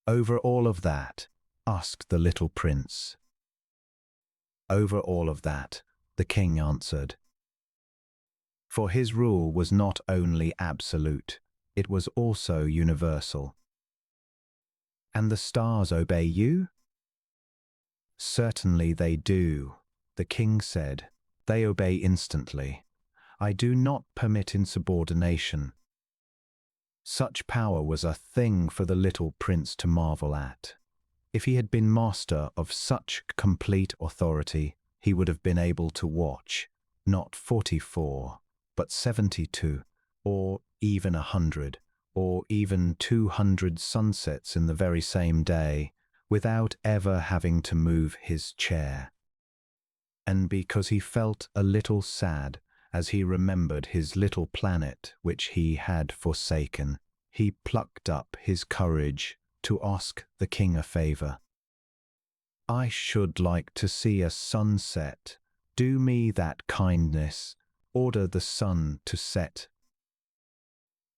Over all of that? Asked the little prince. Over all of that, the king answered. For his rule was not only absolute, it was also universal. And the stars obey you? Certainly they do, the king said. They obey instantly. I do not permit insubordination. Such power was a thing for the little prince to marvel at. If he had been master of such complete authority, he would have been able to watch, not 44, but 72, or even 100, or even 200 sunsets in the very same day, without ever having to move his chair. And because he felt a little sad as he remembered his little planet which he had forsaken, he plucked up his courage to ask the king a favor. I should like to see a sunset. Do me that kindness. Order the sun to set.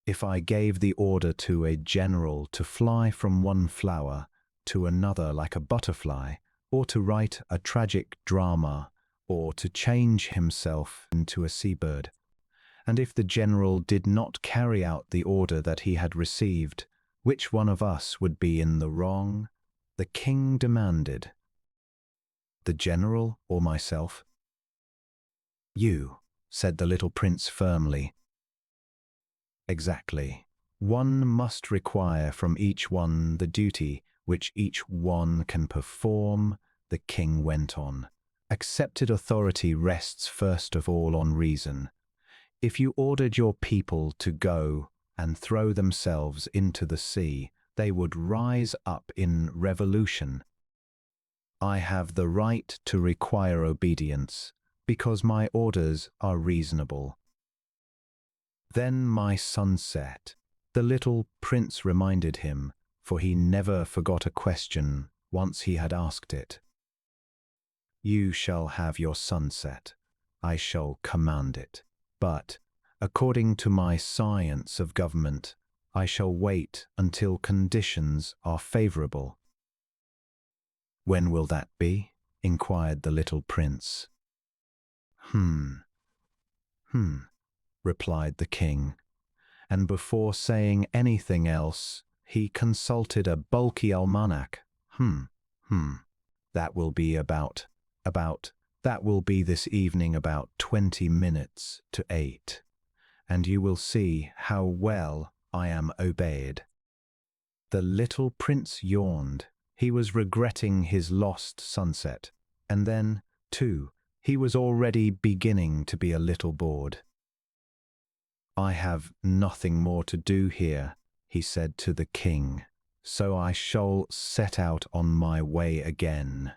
If I gave the order to a general to fly from one flower to another like a butterfly, or to write a tragic drama, or to change himself into a seabird, and if the general did not carry out the order that he had received, which one of us would be in the wrong? The king demanded. The general or myself? You, said the little prince firmly. Exactly. One must require from each one the duty which each one can perform, the king went on. Accepted authority rests first of all on reason. If you ordered your people to go and throw themselves into the sea, they would rise up in revolution. I have the right to require obedience, because my orders are reasonable. Then my sun set, the little prince reminded him, for he never forgot a question once he had asked it. You shall have your sunset, I shall command it, but, according to my science of government, I shall wait until conditions are favorable. When will that be? Inquired the little prince. Replied the king, and before saying anything else, he consulted a bulky almanac. That will be that will be this evening about 20 minutes to 8, and you will see how well I am obeyed. The little prince yawned. He was regretting his lost sunset, and then, too, he was already beginning to be a little bored. I have nothing more to do here, he said to the king, so I shall set out on my way again.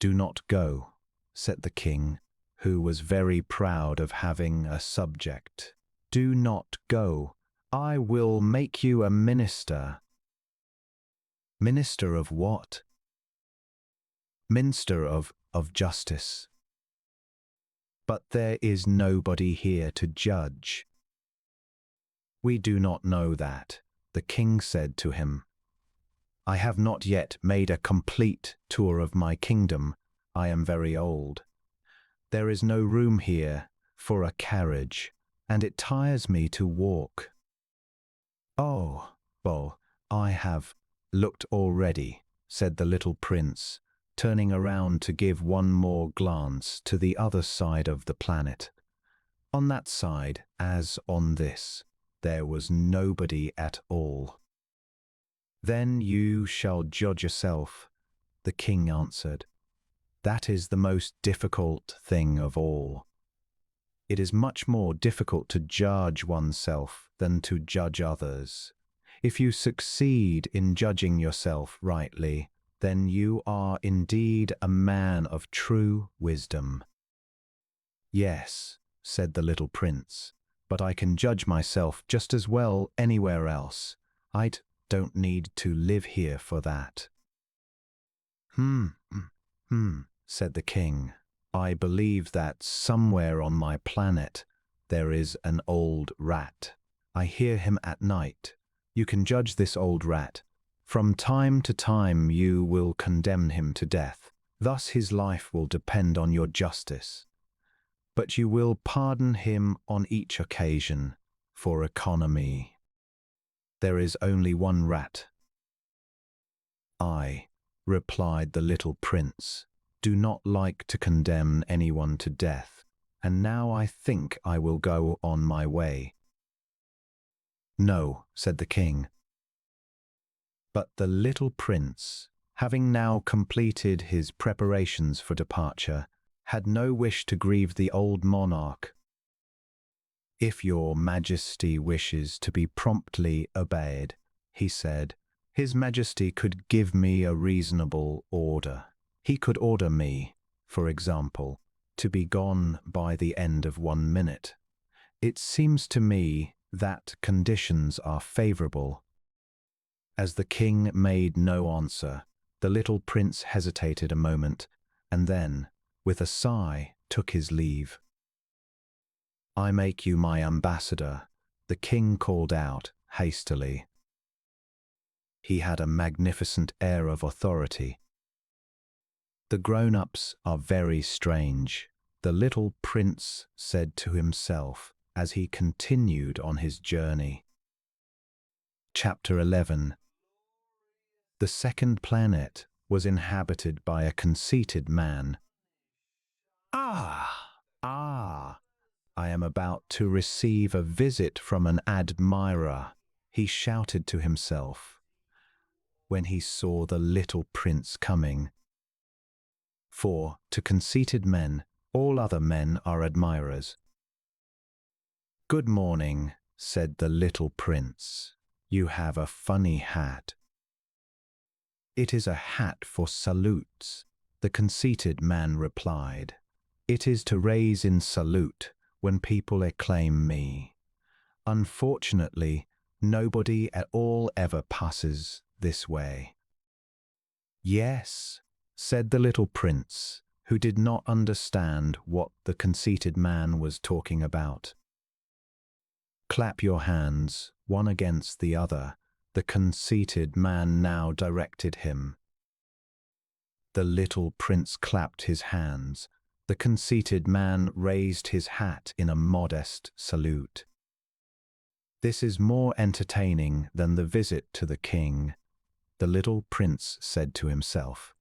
Do not go, said the king, who was very proud of having a subject. Do not go. I will make you a minister. Minister of what? Minister of justice. But there is nobody here to judge. We do not know that, the king said to him. I have not yet made a complete tour of my kingdom. I am very old. There is no room here for a carriage, and it tires me to walk. Oh, well, I have looked already, said the little prince, turning around to give one more glance to the other side of the planet. On that side, as on this, there was nobody at all. Then you shall judge yourself, the king answered. That is the most difficult thing of all. It is much more difficult to judge oneself than to judge others. If you succeed in judging yourself rightly, then you are indeed a man of true wisdom. Yes, said the little prince, but I can judge myself just as well anywhere else. I don't need to live here for that. Said the king. I believe that somewhere on my planet there is an old rat. I hear him at night. You can judge this old rat. From time to time you will condemn him to death. Thus his life will depend on your justice. But you will pardon him on each occasion, for economy. There is only one rat. I, replied the little prince, do not like to condemn anyone to death, and now I think I will go on my way. No, said the king. But the little prince, having now completed his preparations for departure, had no wish to grieve the old monarch. If your majesty wishes to be promptly obeyed, he said, His Majesty could give me a reasonable order. He could order me, for example, to be gone by the end of 1 minute. It seems to me that conditions are favorable. As the king made no answer, the little prince hesitated a moment, and then, with a sigh, took his leave. I make you my ambassador, the king called out hastily. He had a magnificent air of authority. The grown-ups are very strange, the little prince said to himself as he continued on his journey. Chapter 11. The second planet was inhabited by a conceited man. Ah! I am about to receive a visit from an admirer, he shouted to himself, when he saw the little prince coming. For, to conceited men, all other men are admirers. Good morning, said the little prince. You have a funny hat. It is a hat for salutes, the conceited man replied. It is to raise in salute when people acclaim me. Unfortunately, nobody at all ever passes this way. Yes, said the little prince, who did not understand what the conceited man was talking about. Clap your hands, one against the other, the conceited man now directed him. The little prince clapped his hands. The conceited man raised his hat in a modest salute. This is more entertaining than the visit to the king, the little prince said to himself.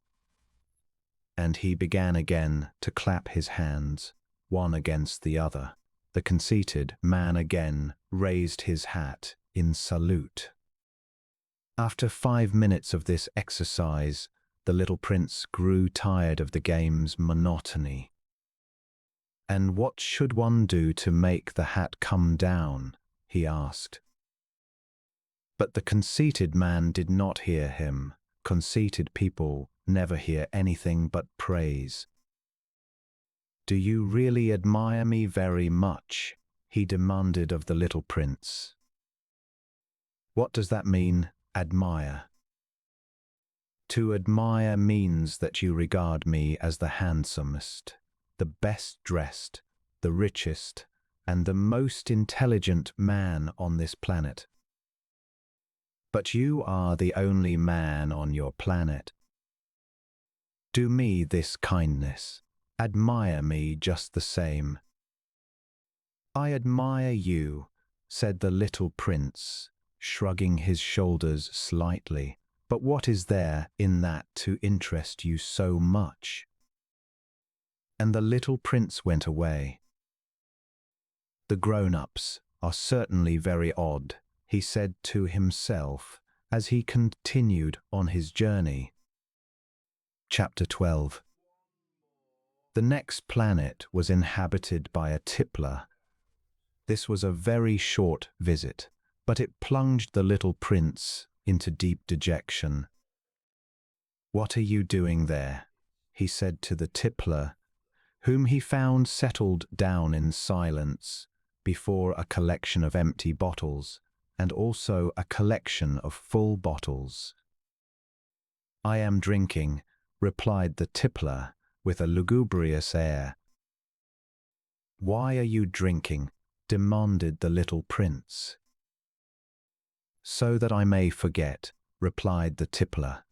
And he began again to clap his hands, one against the other. The conceited man again raised his hat in salute. After 5 minutes of this exercise, the little prince grew tired of the game's monotony. And what should one do to make the hat come down? He asked. But the conceited man did not hear him. Conceited people never hear anything but praise. Do you really admire me very much? He demanded of the little prince. What does that mean, admire? To admire means that you regard me as the handsomest, the best dressed, the richest, and the most intelligent man on this planet. But you are the only man on your planet. Do me this kindness. Admire me just the same. I admire you, said the little prince, shrugging his shoulders slightly. But what is there in that to interest you so much? And the little prince went away. The grown-ups are certainly very odd, he said to himself as he continued on his journey. Chapter 12. The next planet was inhabited by a Tippler. This was a very short visit, but it plunged the little prince into deep dejection. What are you doing there? He said to the Tippler, whom he found settled down in silence before a collection of empty bottles and also a collection of full bottles. I am drinking, replied the Tippler with a lugubrious air. Why are you drinking? Demanded the little prince. So that I may forget, replied the Tippler.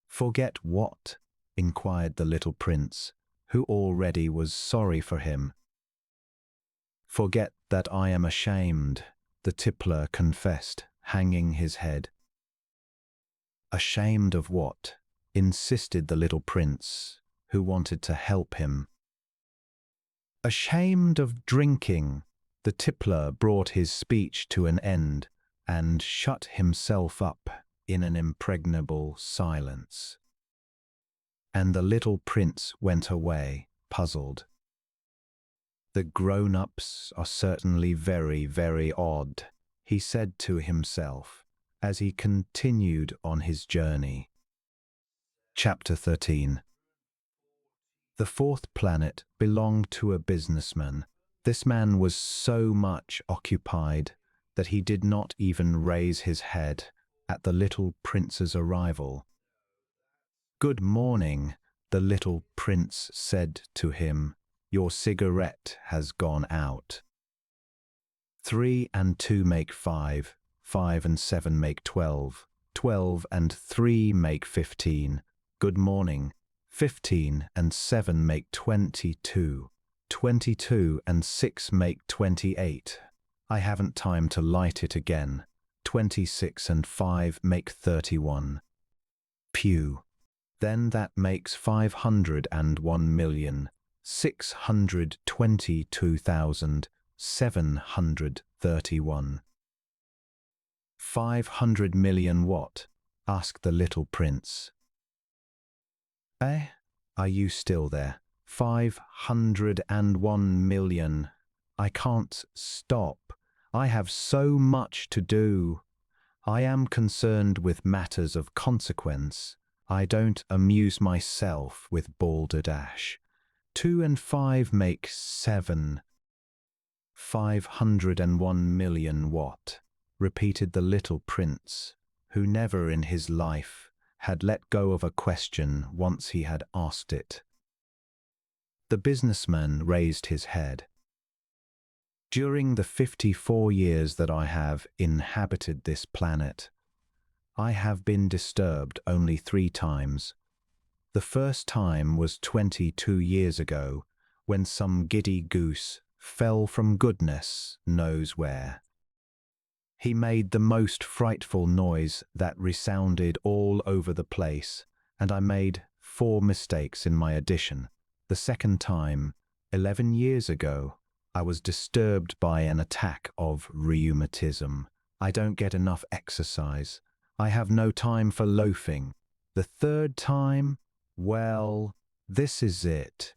Forget what? Inquired the little prince, who already was sorry for him. Forget that I am ashamed, the Tippler confessed, hanging his head. Ashamed of what? Insisted the little prince, who wanted to help him. Ashamed of drinking, the Tippler brought his speech to an end and shut himself up in an impregnable silence. And the little prince went away, puzzled. The grown-ups are certainly very, very odd, he said to himself as he continued on his journey. Chapter 13. The fourth planet belonged to a businessman. This man was so much occupied that he did not even raise his head at the little prince's arrival. Good morning, the little prince said to him. Your cigarette has gone out. 3 and 2 make 5, 5 and 7 make 12, 12 and 3 make 15. Good morning. 15 and 7 make 22, 22 and 6 make 28. I haven't time to light it again. 26 and 5 make 31. Pew. Then that makes 501,622,731. 500 million what? Asked the little prince. Eh? Are you still there? 501 million. I can't stop. I have so much to do. I am concerned with matters of consequence. I don't amuse myself with balderdash. 2 and 5 make 7. 501 million what? Repeated the little prince, who never in his life had let go of a question once he had asked it. The businessman raised his head. During the 54 years that I have inhabited this planet, I have been disturbed only 3 times. The first time was 22 years ago, when some giddy goose fell from goodness knows where. He made the most frightful noise that resounded all over the place, and I made 4 mistakes in my addition. The second time, 11 years ago, I was disturbed by an attack of rheumatism. I don't get enough exercise. I have no time for loafing. The third time, well, this is it.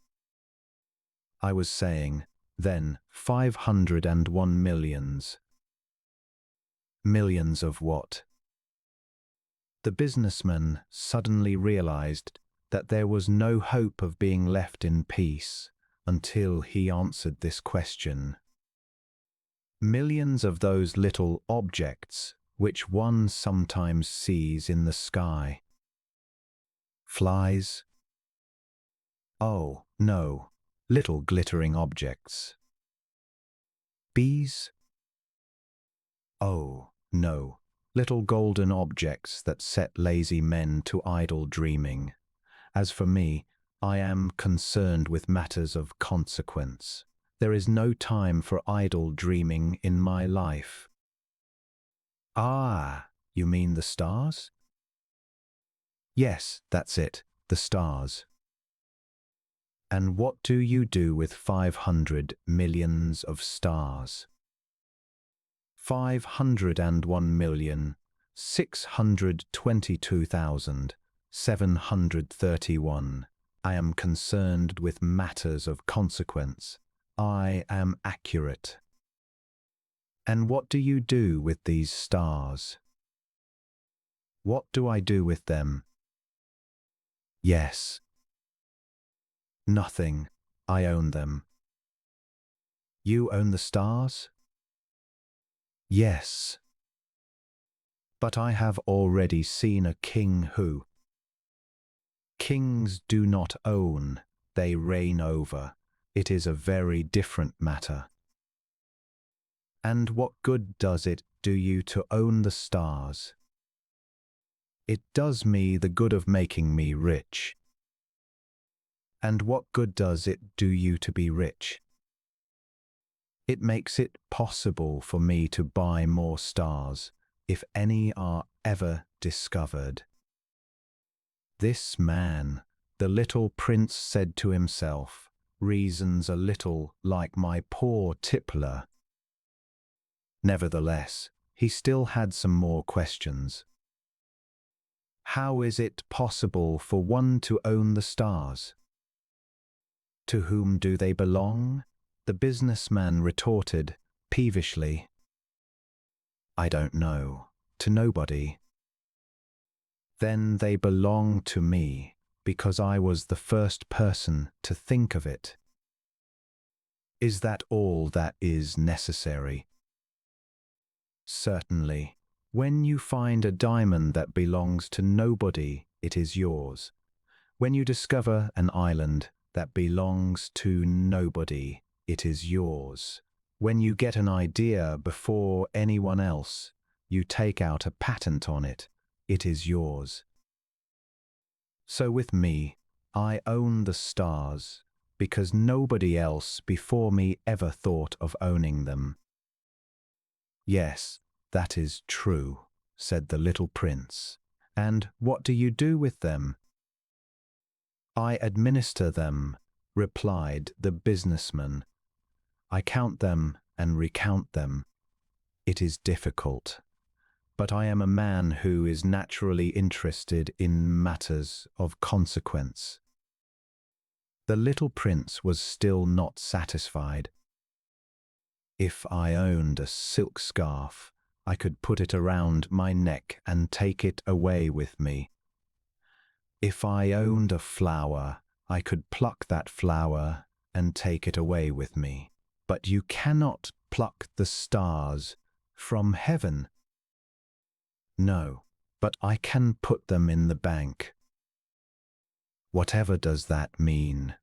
I was saying, then 501 millions. Millions of what? The businessman suddenly realized that there was no hope of being left in peace until he answered this question. Millions of those little objects which one sometimes sees in the sky. Flies? Oh, no, little glittering objects. Bees? Oh, no, little golden objects that set lazy men to idle dreaming. As for me, I am concerned with matters of consequence. There is no time for idle dreaming in my life. Ah, you mean the stars? Yes, that's it, the stars. And what do you do with 500 millions of stars? 501,622,731. I am concerned with matters of consequence. I am accurate. And what do you do with these stars? What do I do with them? Yes. Nothing. I own them. You own the stars? Yes. But I have already seen a king who. Kings do not own, they reign over. It is a very different matter. And what good does it do you to own the stars? It does me the good of making me rich. And what good does it do you to be rich? It makes it possible for me to buy more stars, if any are ever discovered. This man, the little prince said to himself, reasons a little like my poor Tippler. Nevertheless, he still had some more questions. How is it possible for one to own the stars? To whom do they belong? The businessman retorted, peevishly. I don't know. To nobody. Then they belong to me, because I was the first person to think of it. Is that all that is necessary? Certainly. When you find a diamond that belongs to nobody, it is yours. When you discover an island that belongs to nobody, it is yours. When you get an idea before anyone else, you take out a patent on it, it is yours. So with me, I own the stars, because nobody else before me ever thought of owning them. Yes, that is true, said the little prince. And what do you do with them? I administer them, replied the businessman. I count them and recount them. It is difficult, but I am a man who is naturally interested in matters of consequence. The little prince was still not satisfied. If I owned a silk scarf, I could put it around my neck and take it away with me. If I owned a flower, I could pluck that flower and take it away with me. But you cannot pluck the stars from heaven. No, but I can put them in the bank. Whatever does that mean?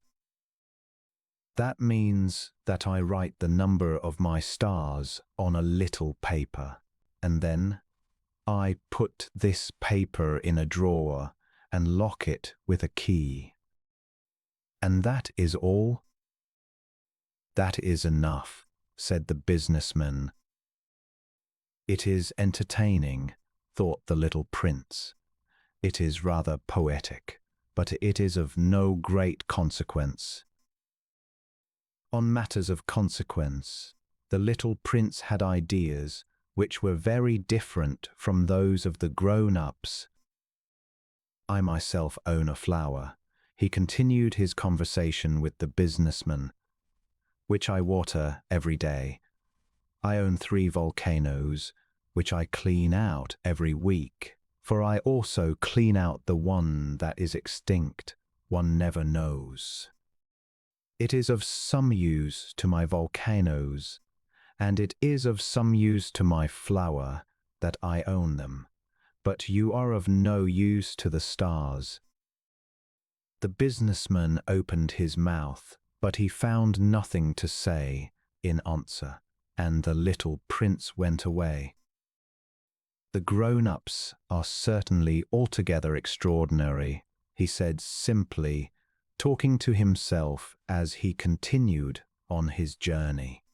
That means that I write the number of my stars on a little paper, and then I put this paper in a drawer and lock it with a key. And that is all? That is enough, said the businessman. It is entertaining, thought the little prince. It is rather poetic, but it is of no great consequence. On matters of consequence, the little prince had ideas which were very different from those of the grown-ups. I myself own a flower. He continued his conversation with the businessman, which I water every day. I own 3 volcanoes, which I clean out every week, for I also clean out the one that is extinct. One never knows. It is of some use to my volcanoes, and it is of some use to my flower that I own them, but you are of no use to the stars. The businessman opened his mouth, but he found nothing to say in answer, and the little prince went away. The grown-ups are certainly altogether extraordinary, he said simply, talking to himself as he continued on his journey.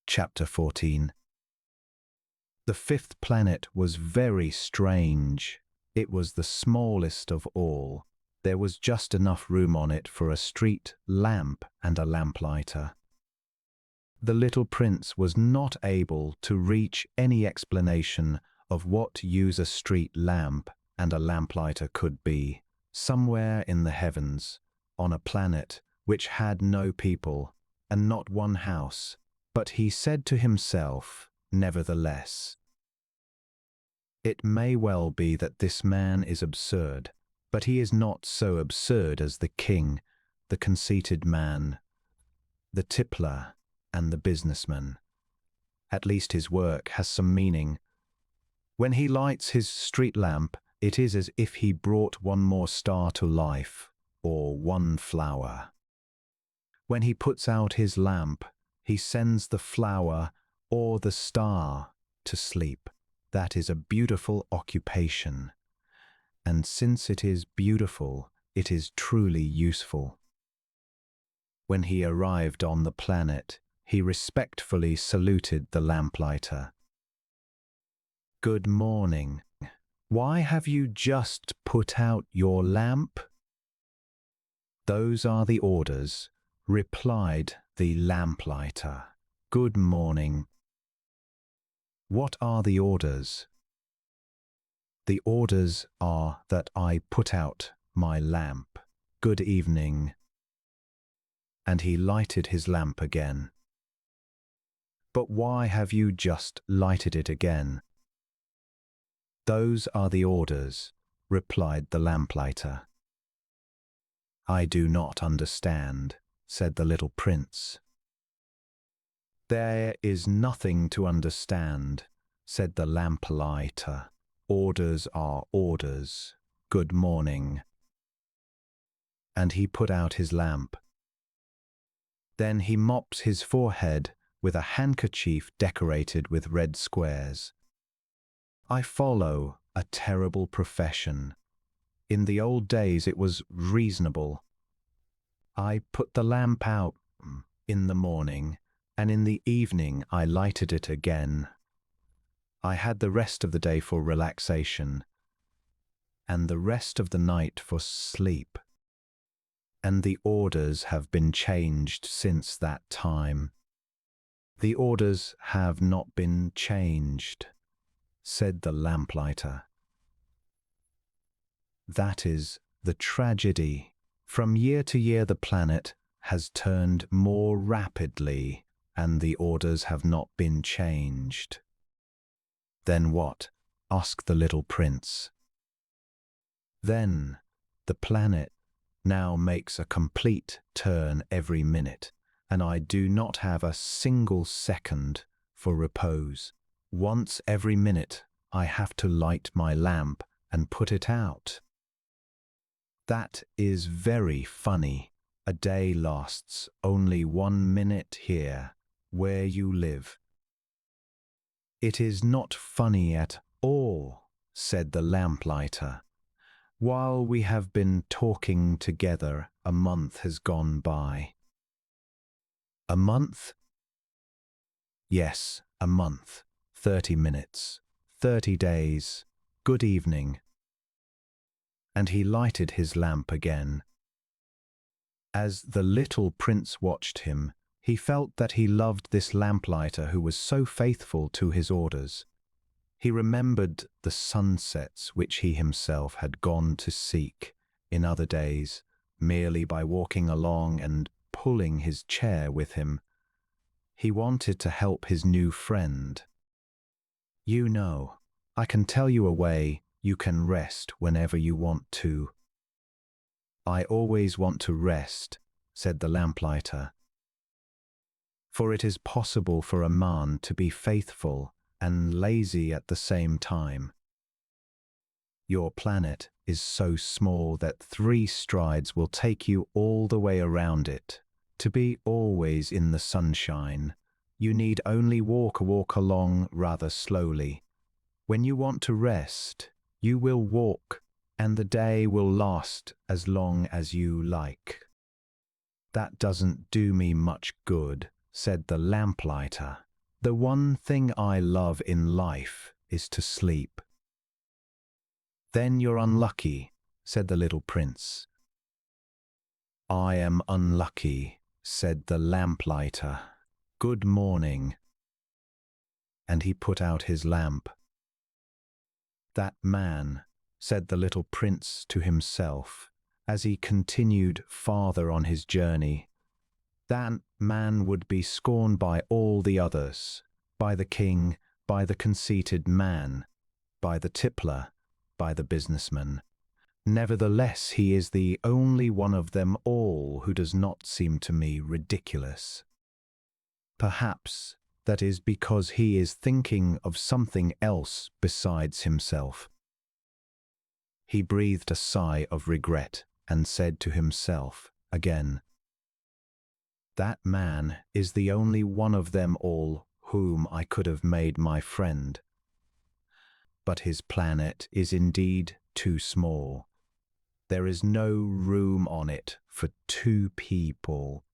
Chapter 14. The fifth planet was very strange. It was the smallest of all. There was just enough room on it for a street lamp and a lamplighter. The little prince was not able to reach any explanation of what use a street lamp and a lamplighter could be. Somewhere in the heavens, on a planet which had no people and not one house, but he said to himself, nevertheless, "It may well be that this man is absurd, but he is not so absurd as the king, the conceited man, the Tippler, and the businessman. At least his work has some meaning. When he lights his street lamp, it is as if he brought one more star to life, or one flower. When he puts out his lamp, he sends the flower or the star to sleep. That is a beautiful occupation. And since it is beautiful, it is truly useful." When he arrived on the planet, he respectfully saluted the lamplighter. "Good morning. Why have you just put out your lamp?" "Those are the orders," replied the lamplighter. "Good morning." "What are the orders?" "The orders are that I put out my lamp. Good evening." And he lighted his lamp again. "But why have you just lighted it again?" "Those are the orders," replied the lamplighter. "I do not understand," said the little prince. "There is nothing to understand," said the lamplighter. "Orders are orders. Good morning." And he put out his lamp. Then he mopped his forehead with a handkerchief decorated with red squares. "I follow a terrible profession. In the old days it was reasonable. I put the lamp out in the morning, and in the evening I lighted it again. I had the rest of the day for relaxation, and the rest of the night for sleep. And the orders have been changed since that time." "The orders have not been changed," said the lamplighter. "That is the tragedy. From year to year the planet has turned more rapidly, and the orders have not been changed." "Then what?" asked the little prince. "Then the planet now makes a complete turn every minute, and I do not have a single second for repose. Once every minute I have to light my lamp and put it out. That is very funny. A day lasts only 1 minute here, where you live." "It is not funny at all," said the lamplighter. "While we have been talking together, a month has gone by." "A month?" "Yes, a month. 30 minutes. 30 days. Good evening." And he lighted his lamp again. As the little prince watched him, he felt that he loved this lamplighter who was so faithful to his orders. He remembered the sunsets which he himself had gone to seek in other days, merely by walking along and pulling his chair with him. He wanted to help his new friend. "You know, I can tell you a way you can rest whenever you want to." "I always want to rest," said the lamplighter. "For it is possible for a man to be faithful and lazy at the same time. Your planet is so small that 3 strides will take you all the way around it. To be always in the sunshine, you need only walk along rather slowly. When you want to rest, you will walk, and the day will last as long as you like." That doesn't do me much good, said the Lamplighter. The one thing I love in life is to sleep. Then you're unlucky, said the little prince. I am unlucky, said the Lamplighter. Good morning. And he put out his lamp. That man, said the little prince to himself, as he continued farther on his journey, that man would be scorned by all the others, by the king, by the conceited man, by the tippler, by the businessman. Nevertheless, he is the only one of them all who does not seem to me ridiculous. Perhaps that is because he is thinking of something else besides himself. He breathed a sigh of regret and said to himself again, that man is the only one of them all whom I could have made my friend. But his planet is indeed too small. There is no room on it for two people.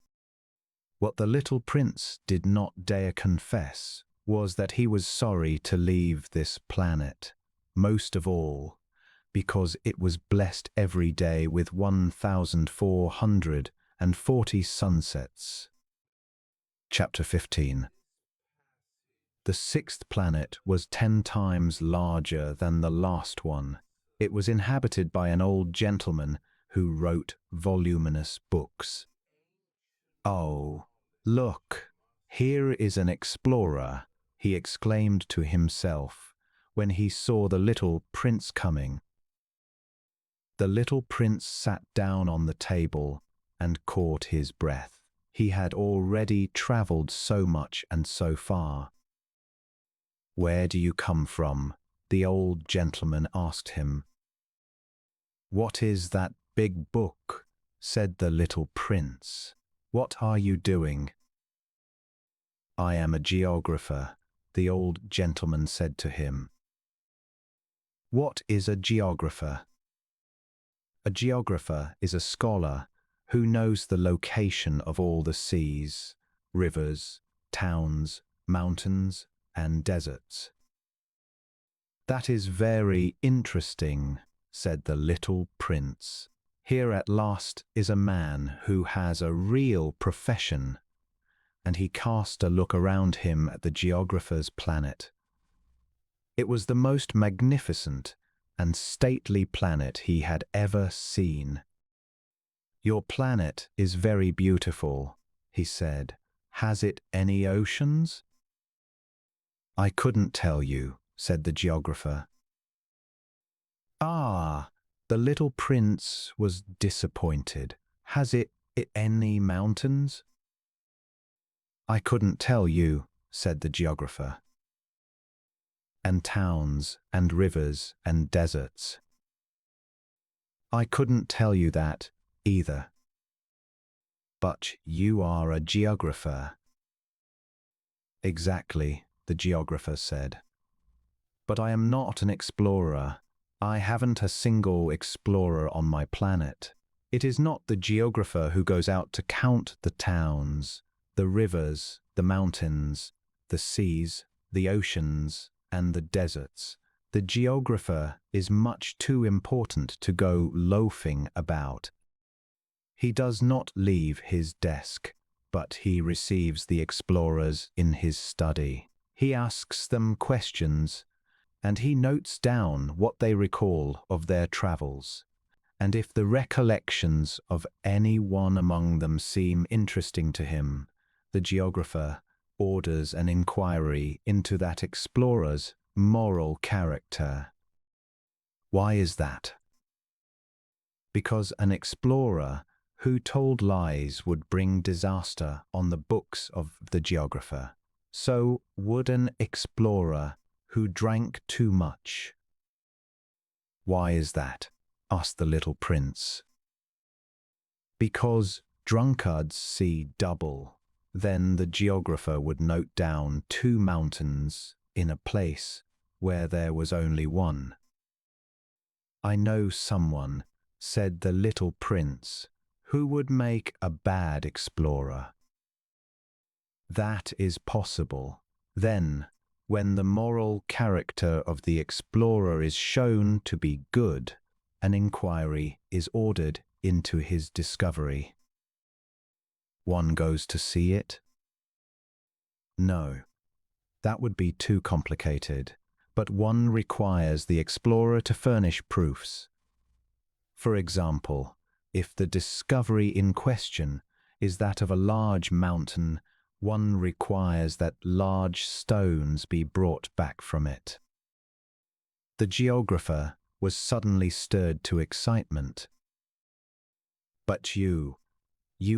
What the little prince did not dare confess was that he was sorry to leave this planet, most of all because it was blessed every day with 1,440 sunsets. Chapter 15. The sixth planet was 10 times larger than the last one. It was inhabited by an old gentleman who wrote voluminous books. Oh, look, here is an explorer, he exclaimed to himself when he saw the little prince coming. The little prince sat down on the table and caught his breath. He had already traveled so much and so far. Where do you come from? The old gentleman asked him. What is that big book? Said the little prince. What are you doing? I am a geographer, the old gentleman said to him. What is a geographer? A geographer is a scholar who knows the location of all the seas, rivers, towns, mountains, and deserts. That is very interesting, said the little prince. Here at last is a man who has a real profession, and he cast a look around him at the geographer's planet. It was the most magnificent and stately planet he had ever seen. Your planet is very beautiful, he said. Has it any oceans? I couldn't tell you, said the geographer. Ah, the little prince was disappointed. Has it any mountains? I couldn't tell you, said the geographer. And towns and rivers and deserts. I couldn't tell you that either. But you are a geographer. Exactly, the geographer said. But I am not an explorer. I haven't a single explorer on my planet. It is not the geographer who goes out to count the towns, the rivers, the mountains, the seas, the oceans, and the deserts. The geographer is much too important to go loafing about. He does not leave his desk, but he receives the explorers in his study. He asks them questions, and he notes down what they recall of their travels. And if the recollections of any one among them seem interesting to him, the geographer orders an inquiry into that explorer's moral character. Why is that? Because an explorer who told lies would bring disaster on the books of the geographer. So would an explorer who drank too much. Why is that? Asked the little prince. Because drunkards see double. Then the geographer would note down 2 mountains in a place where there was only one. I know someone, said the little prince, Who would make a bad explorer? That is possible. Then, when the moral character of the explorer is shown to be good, an inquiry is ordered into his discovery. One goes to see it? No, that would be too complicated, but one requires the explorer to furnish proofs. For example, if the discovery in question is that of a large mountain, one requires that large stones be brought back from it. The geographer was suddenly stirred to excitement. But you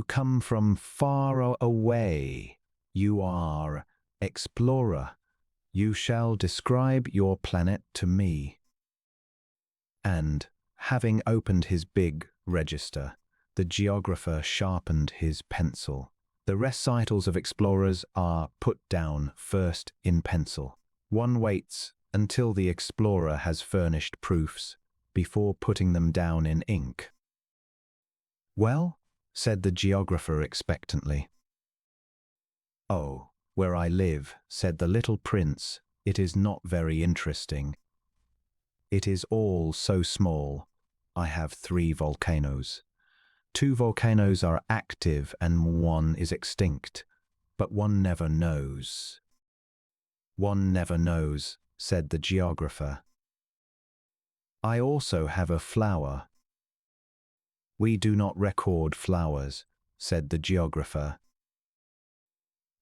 come from far away. You are explorer. You shall describe your planet to me. And, having opened his big register, the geographer sharpened his pencil. The recitals of explorers are put down first in pencil. One waits until the explorer has furnished proofs before putting them down in ink. Well, said the geographer expectantly. Oh, where I live, said the little prince, it is not very interesting. It is all so small. I have 3 volcanoes. 2 volcanoes are active and 1 is extinct, but one never knows. One never knows, said the geographer. I also have a flower. We do not record flowers, said the geographer.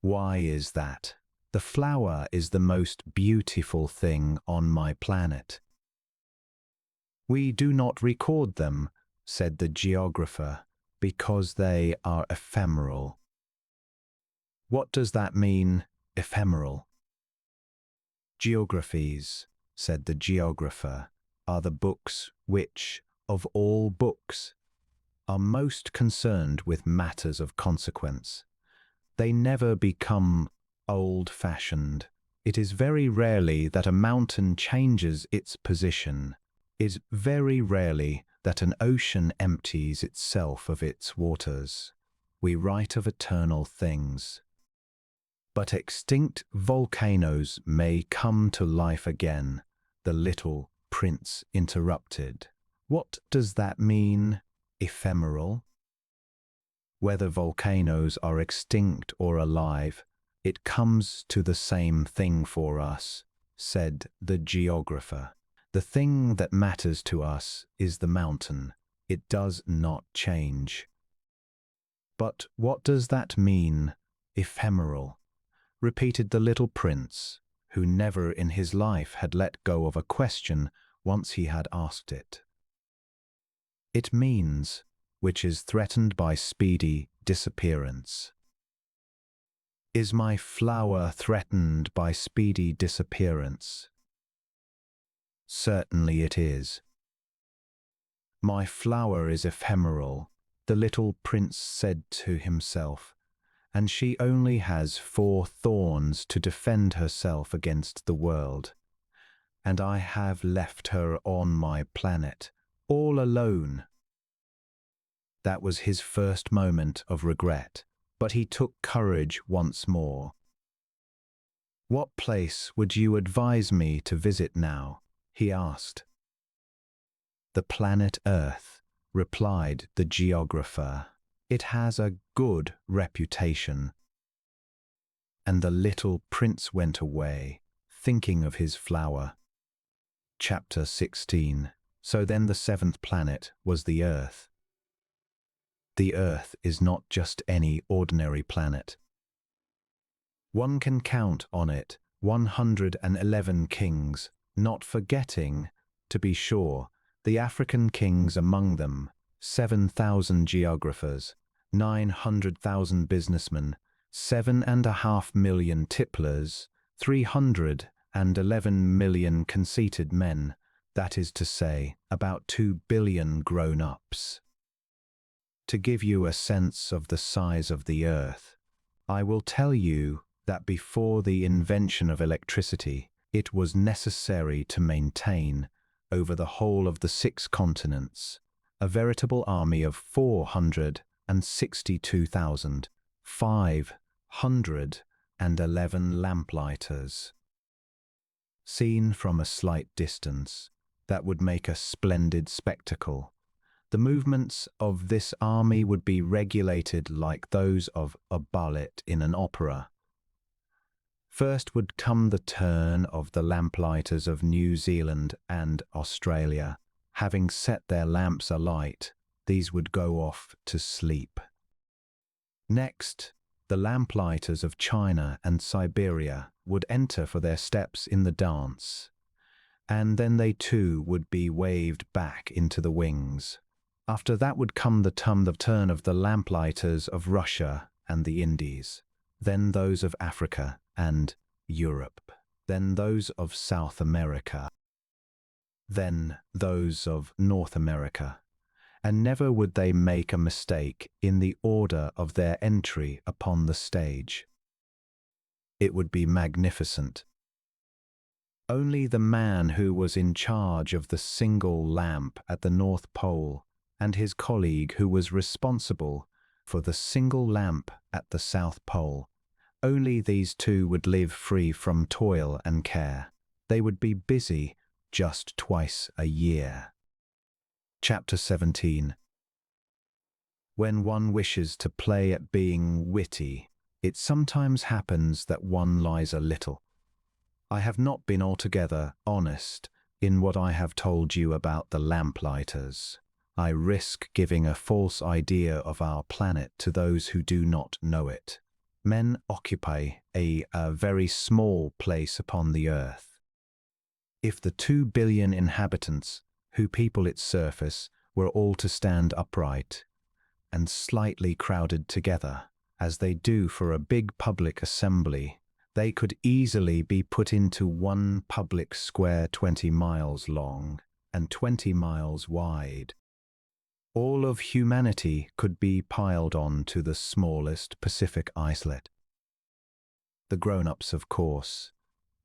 Why is that? The flower is the most beautiful thing on my planet. We do not record them, said the geographer, because they are ephemeral. What does that mean, ephemeral? Geographies, said the geographer, are the books which, of all books, are most concerned with matters of consequence. They never become old-fashioned. It is very rarely that a mountain changes its position. It is very rarely that an ocean empties itself of its waters. We write of eternal things. But extinct volcanoes may come to life again, the little prince interrupted. What does that mean, ephemeral? Whether volcanoes are extinct or alive, it comes to the same thing for us, said the geographer. The thing that matters to us is the mountain. It does not change. But what does that mean, ephemeral? Repeated the little prince, who never in his life had let go of a question once he had asked it. It means, which is threatened by speedy disappearance. Is my flower threatened by speedy disappearance? Certainly it is. My flower is ephemeral, the little prince said to himself, and she only has 4 thorns to defend herself against the world. And I have left her on my planet, all alone. That was his first moment of regret, but he took courage once more. What place would you advise me to visit now? He asked. The planet Earth, replied the geographer. It has a good reputation. And the little prince went away, thinking of his flower. Chapter 16. So then the 7th planet was the Earth. The Earth is not just any ordinary planet. One can count on it 111 kings, not forgetting, to be sure, the African kings among them, 7,000 geographers, 900,000 businessmen, 7.5 million tipplers, 311 million conceited men, that is to say, about 2 billion grown-ups. To give you a sense of the size of the Earth, I will tell you that before the invention of electricity, it was necessary to maintain, over the whole of the 6 continents, a veritable army of 462,511 Lamplighters. Seen from a slight distance, that would make a splendid spectacle. The movements of this army would be regulated like those of a ballet in an opera. First would come the turn of the Lamplighters of New Zealand and Australia. Having set their lamps alight, these would go off to sleep. Next, the Lamplighters of China and Siberia would enter for their steps in the dance, and then they too would be waved back into the wings. After that would come the turn of the Lamplighters of Russia and the Indies, then those of Africa and Europe, then those of South America, then those of North America, and never would they make a mistake in the order of their entry upon the stage. It would be magnificent. Only the man who was in charge of the single lamp at the North Pole and his colleague who was responsible for the single lamp at the South Pole, only these two would live free from toil and care. They would be busy just twice a year. Chapter 17. When one wishes to play at being witty, it sometimes happens that one lies a little. I have not been altogether honest in what I have told you about the Lamplighters. I risk giving a false idea of our planet to those who do not know it. Men occupy a very small place upon the earth. If the 2 billion inhabitants who people its surface were all to stand upright and slightly crowded together, as they do for a big public assembly, they could easily be put into one public square 20 miles long and 20 miles wide. All of humanity could be piled on to the smallest Pacific islet. The grown-ups, of course,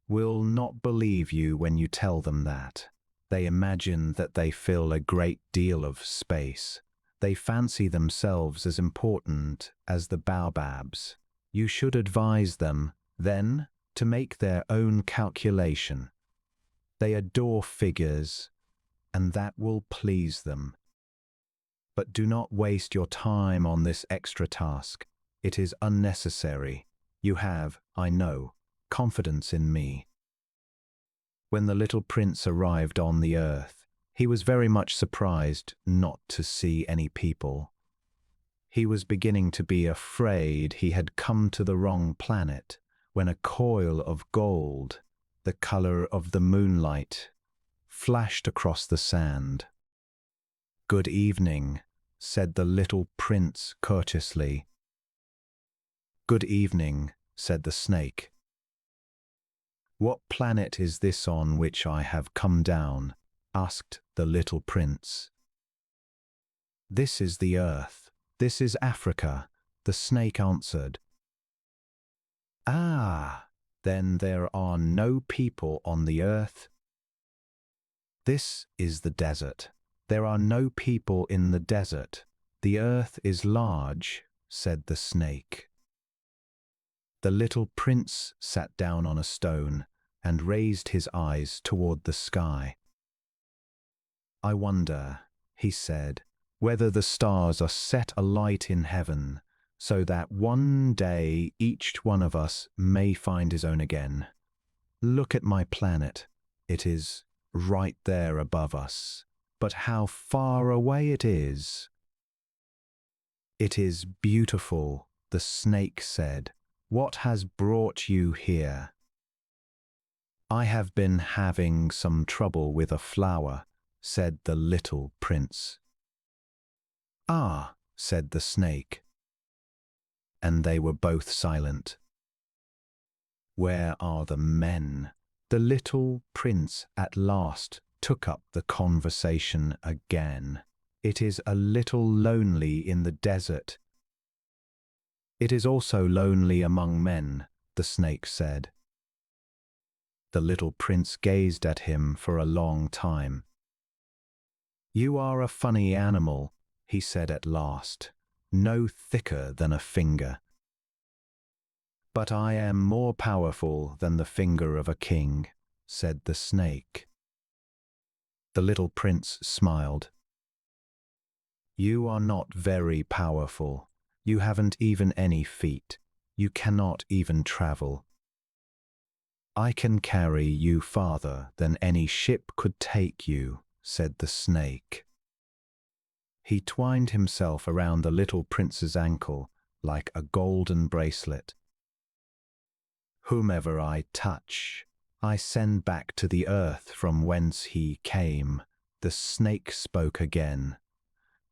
will not believe you when you tell them that. They imagine that they fill a great deal of space. They fancy themselves as important as the Baobabs. You should advise them, then, to make their own calculation. They adore figures, and that will please them. But do not waste your time on this extra task. It is unnecessary. You have, I know, confidence in me. When the little prince arrived on the earth, he was very much surprised not to see any people. He was beginning to be afraid he had come to the wrong planet when a coil of gold, the color of the moonlight, flashed across the sand. "Good evening," said the little prince courteously. "Good evening," said the snake. "What planet is this on which I have come down?" asked the little prince. "This is the earth. This is Africa," the snake answered. "Ah, then there are no people on the earth?" "This is the desert. There are no people in the desert. The earth is large," said the snake. The little prince sat down on a stone and raised his eyes toward the sky. "I wonder," he said, "whether the stars are set alight in heaven so that one day each one of us may find his own again. Look at my planet. It is right there above us. But how far away it is!" "It is beautiful," the snake said. "What has brought you here?" "I have been having some trouble with a flower," said the little prince. "Ah," said the snake. And they were both silent. "Where are the men?" The little prince at last took up the conversation again. "It is a little lonely in the desert." "It is also lonely among men," the snake said. The little prince gazed at him for a long time. You are a funny animal, he said at last, no thicker than a finger. But I am more powerful than the finger of a king, said the snake. The little prince smiled. You are not very powerful. You haven't even any feet. You cannot even travel. I can carry you farther than any ship could take you, said the snake. He twined himself around the little prince's ankle like a golden bracelet. Whomever I touch, I send back to the earth from whence he came, the snake spoke again.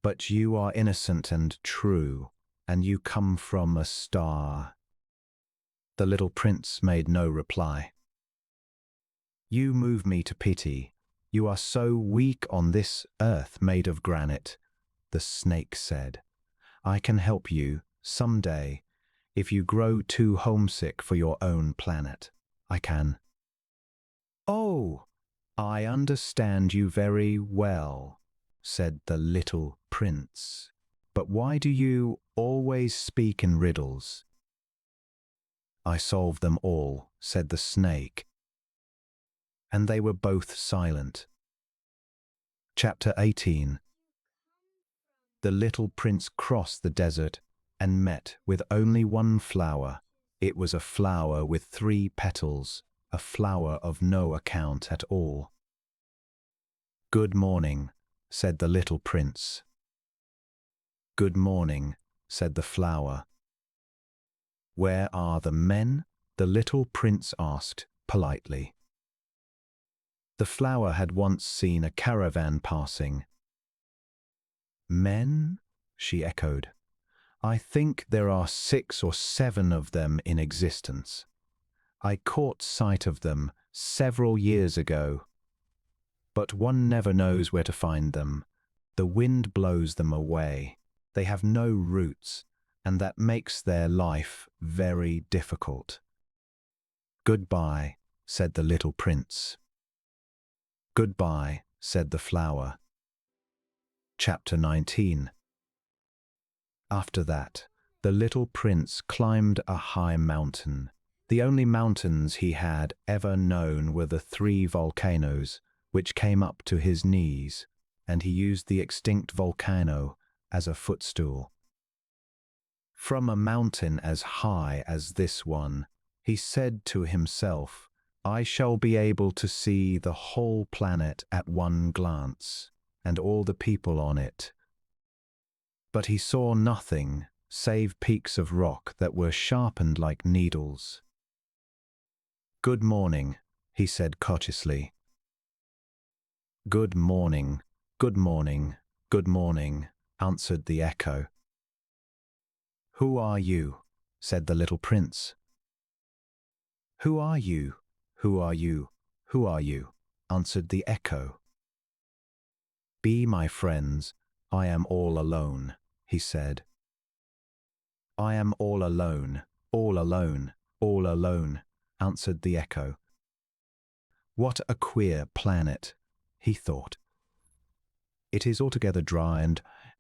But you are innocent and true, and you come from a star. The little prince made no reply. You move me to pity. You are so weak on this earth made of granite, the snake said. I can help you, someday, if you grow too homesick for your own planet. I can. Oh, I understand you very well, said the little prince. But why do you always speak in riddles? I solve them all, said the snake. And they were both silent. Chapter 18. The little prince crossed the desert and met with only one flower. It was a flower with 3 petals, a flower of no account at all. Good morning, said the little prince. Good morning, said the flower. Where are the men? The little prince asked politely. The flower had once seen a caravan passing. Men? She echoed. I think there are 6 or 7 of them in existence. I caught sight of them several years ago. But one never knows where to find them. The wind blows them away. They have no roots, and that makes their life very difficult. Goodbye, said the little prince. Goodbye, said the flower. Chapter 19. After that, the little prince climbed a high mountain. The only mountains he had ever known were the 3 volcanoes, which came up to his knees, and he used the extinct volcano as a footstool. From a mountain as high as this one, he said to himself, I shall be able to see the whole planet at one glance, and all the people on it. But he saw nothing save peaks of rock that were sharpened like needles. Good morning, he said cautiously. Good morning, good morning, good morning, answered the echo. Who are you? Said the little prince. Who are you? Who are you? Who are you? Answered the echo. Be my friends, I am all alone, he said. I am all alone, all alone, all alone, answered the echo. What a queer planet, he thought. It is altogether dry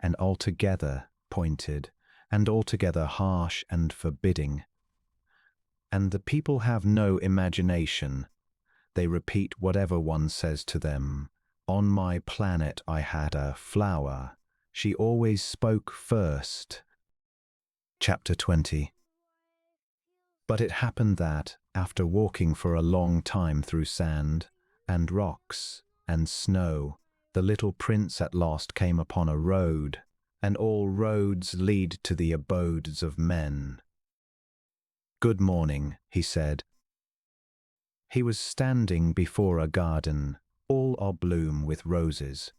and altogether pointed, and altogether harsh and forbidding. And the people have no imagination. They repeat whatever one says to them. On my planet I had a flower. She always spoke first. Chapter 20. But it happened that, after walking for a long time through sand, and rocks, and snow, the little prince at last came upon a road, and all roads lead to the abodes of men. Good morning, he said. He was standing before a garden, all abloom with roses.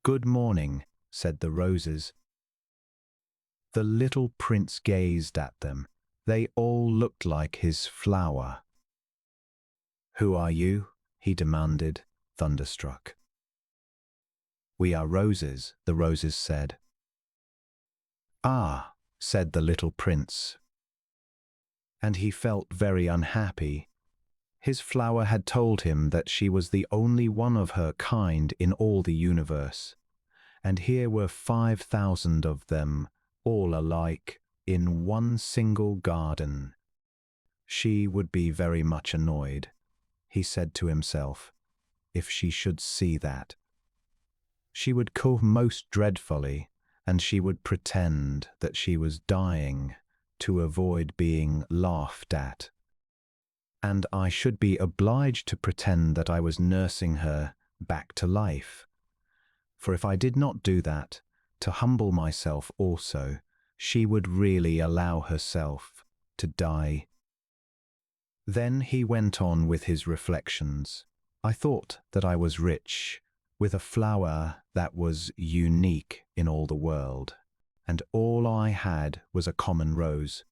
Good morning, said the roses. The little prince gazed at them. They all looked like his flower. Who are you? He demanded, thunderstruck. We are roses, the roses said. Ah, said the little prince. And he felt very unhappy. His flower had told him that she was the only one of her kind in all the universe, and here were 5,000 of them, all alike, in one single garden. She would be very much annoyed, he said to himself, if she should see that. She would coo most dreadfully, and she would pretend that she was dying to avoid being laughed at. And I should be obliged to pretend that I was nursing her back to life. For if I did not do that, to humble myself also, she would really allow herself to die. Then he went on with his reflections. I thought that I was rich, with a flower that was unique in all the world, and all I had was a common rose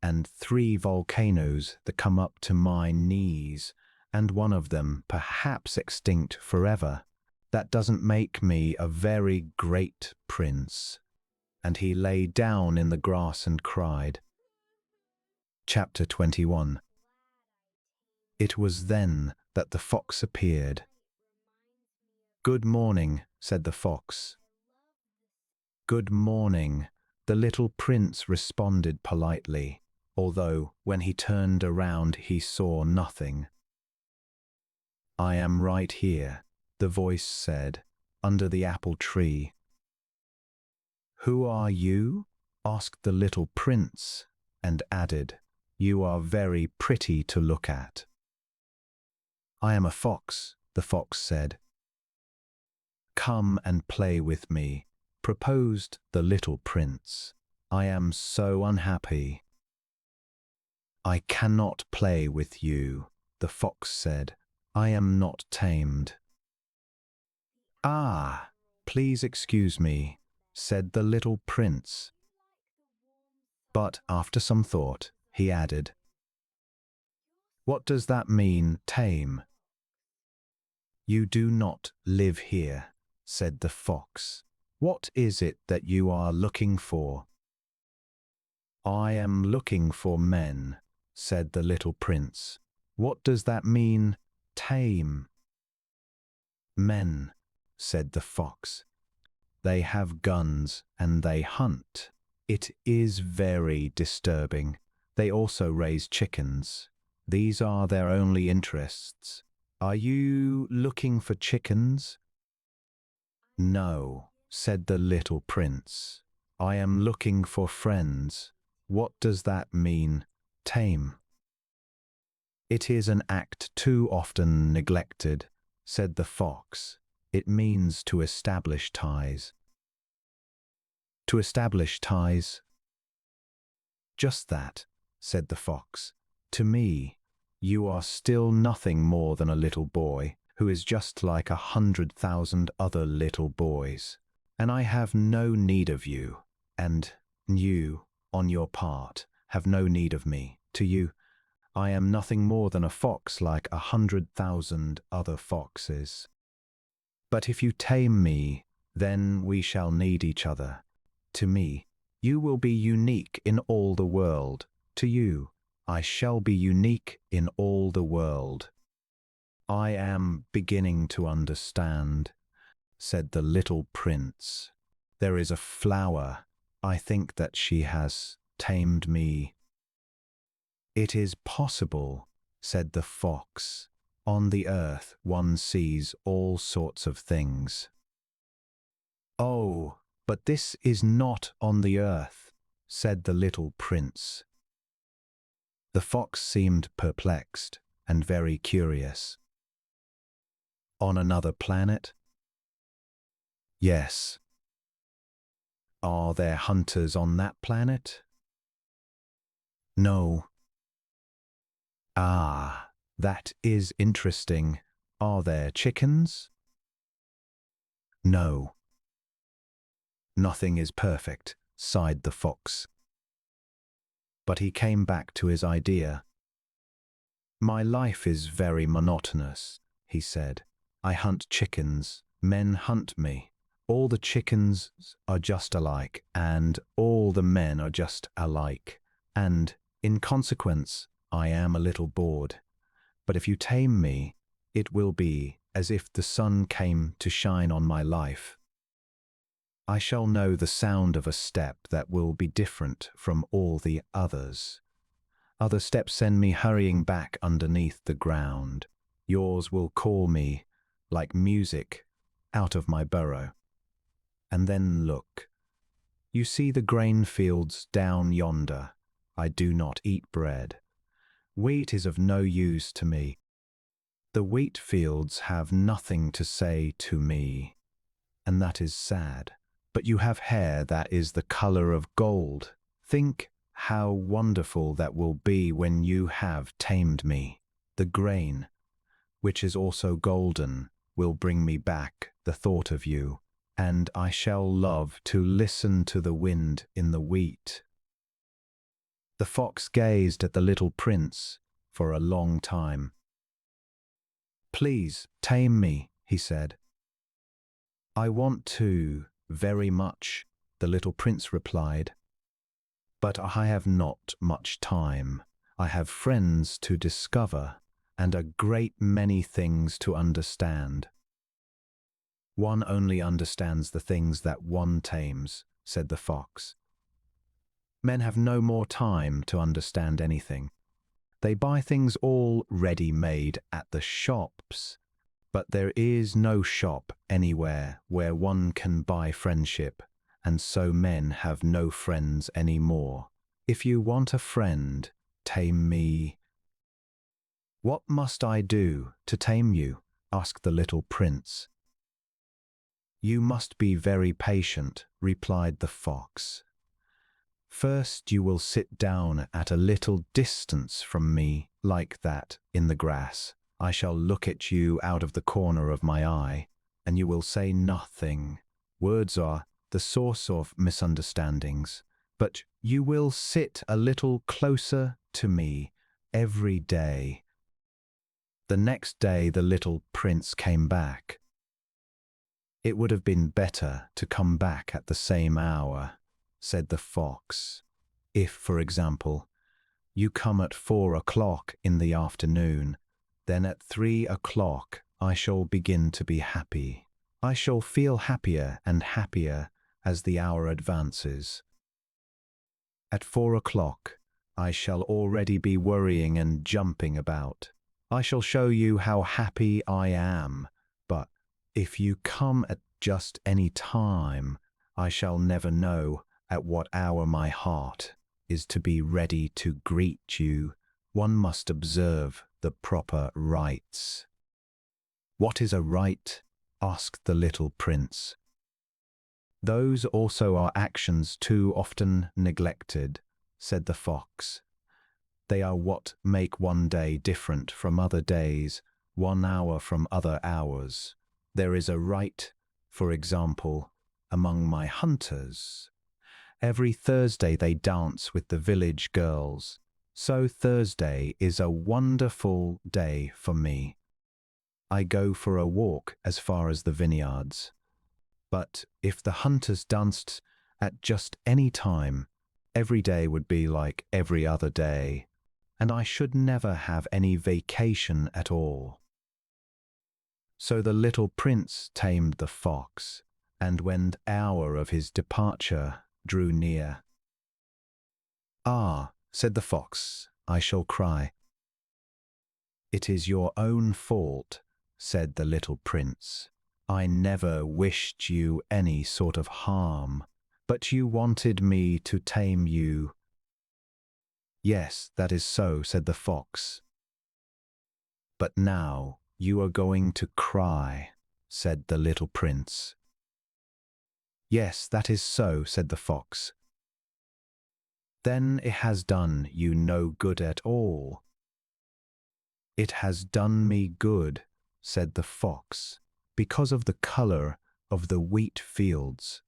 and 3 volcanoes that come up to my knees, and one of them perhaps extinct forever. That doesn't make me a very great prince. And he lay down in the grass and cried. Chapter 21. It was then that the fox appeared. "Good morning," said the fox. "Good morning," the little prince responded politely, although when he turned around he saw nothing. "I am right here," the voice said, "under the apple tree." "Who are you?" asked the little prince, and added, "You are very pretty to look at." "I am a fox," the fox said. "Come and play with me," proposed the little prince. "I am so unhappy." "I cannot play with you," the fox said. "I am not tamed." "Ah, please excuse me," said the little prince. But after some thought, he added, "What does that mean, tame?" "You do not live here," said the fox. "What is it that you are looking for?" "I am looking for men," said the little prince. "What does that mean, tame?" "Men," said the fox. "They have guns and they hunt. It is very disturbing. They also raise chickens. These are their only interests. Are you looking for chickens?" "No," said the little prince. "I am looking for friends." "What does that mean, tame?" "It is an act too often neglected," said the fox. "It means to establish ties." "To establish ties?" "Just that," said the fox. "To me, you are still nothing more than a little boy who is just like 100,000 other little boys. And I have no need of you, and you, on your part, have no need of me. To you, I am nothing more than a fox like 100,000 other foxes. But if you tame me, then we shall need each other. To me, you will be unique in all the world. To you, I shall be unique in all the world." "I am beginning to understand," said the little prince. "There is a flower. I think that she has tamed me." "It is possible," said the fox. "On the earth one sees all sorts of things." "Oh, but this is not on the earth," said the little prince. The fox seemed perplexed and very curious. "On another planet?" "Yes." "Are there hunters on that planet?" "No." "Ah, that is interesting. Are there chickens?" "No." "Nothing is perfect," sighed the fox. But he came back to his idea. "My life is very monotonous," he said. "I hunt chickens. Men hunt me. All the chickens are just alike, and all the men are just alike. And, in consequence, I am a little bored, but if you tame me, it will be as if the sun came to shine on my life. I shall know the sound of a step that will be different from all the others. Other steps send me hurrying back underneath the ground. Yours will call me, like music, out of my burrow. And then look. You see the grain fields down yonder. I do not eat bread. Wheat is of no use to me. The wheat fields have nothing to say to me, and that is sad. But you have hair that is the color of gold. Think how wonderful that will be when you have tamed me. The grain, which is also golden, will bring me back the thought of you, and I shall love to listen to the wind in the wheat. The fox gazed at the little prince for a long time. Please tame me, he said. I want to, very much, the little prince replied. But I have not much time. I have friends to discover, and a great many things to understand. One only understands the things that one tames, said the fox. Men have no more time to understand anything. They buy things all ready-made at the shops, but there is no shop anywhere where one can buy friendship, and so men have no friends anymore. If you want a friend, tame me. What must I do to tame you? Asked the little prince. You must be very patient, replied the fox. First you will sit down at a little distance from me, like that, in the grass. I shall look at you out of the corner of my eye, and you will say nothing. Words are the source of misunderstandings, but you will sit a little closer to me every day. The next day the little prince came back. It would have been better to come back at the same hour, said the fox. If, for example, you come at 4 o'clock in the afternoon, then at 3 o'clock I shall begin to be happy. I shall feel happier and happier as the hour advances. At 4 o'clock I shall already be worrying and jumping about. I shall show you how happy I am, but if you come at just any time, I shall never know at what hour my heart is to be ready to greet you. One must observe the proper rites. What is a rite? Asked the little prince. Those also are actions too often neglected, said the fox. They are what make one day different from other days, 1 hour from other hours. There is a rite, for example, among my hunters. Every Thursday they dance with the village girls. So Thursday is a wonderful day for me. I go for a walk as far as the vineyards. But if the hunters danced at just any time, every day would be like every other day, and I should never have any vacation at all. So the little prince tamed the fox, and when the hour of his departure drew near, "Ah," said the fox, "I shall cry." "It is your own fault," said the little prince. "I never wished you any sort of harm, but you wanted me to tame you." "Yes, that is so," said the fox. "But now you are going to cry," said the little prince. "Yes, that is so," said the fox. "Then it has done you no good at all." "It has done me good," said the fox, "because of the color of the wheat fields."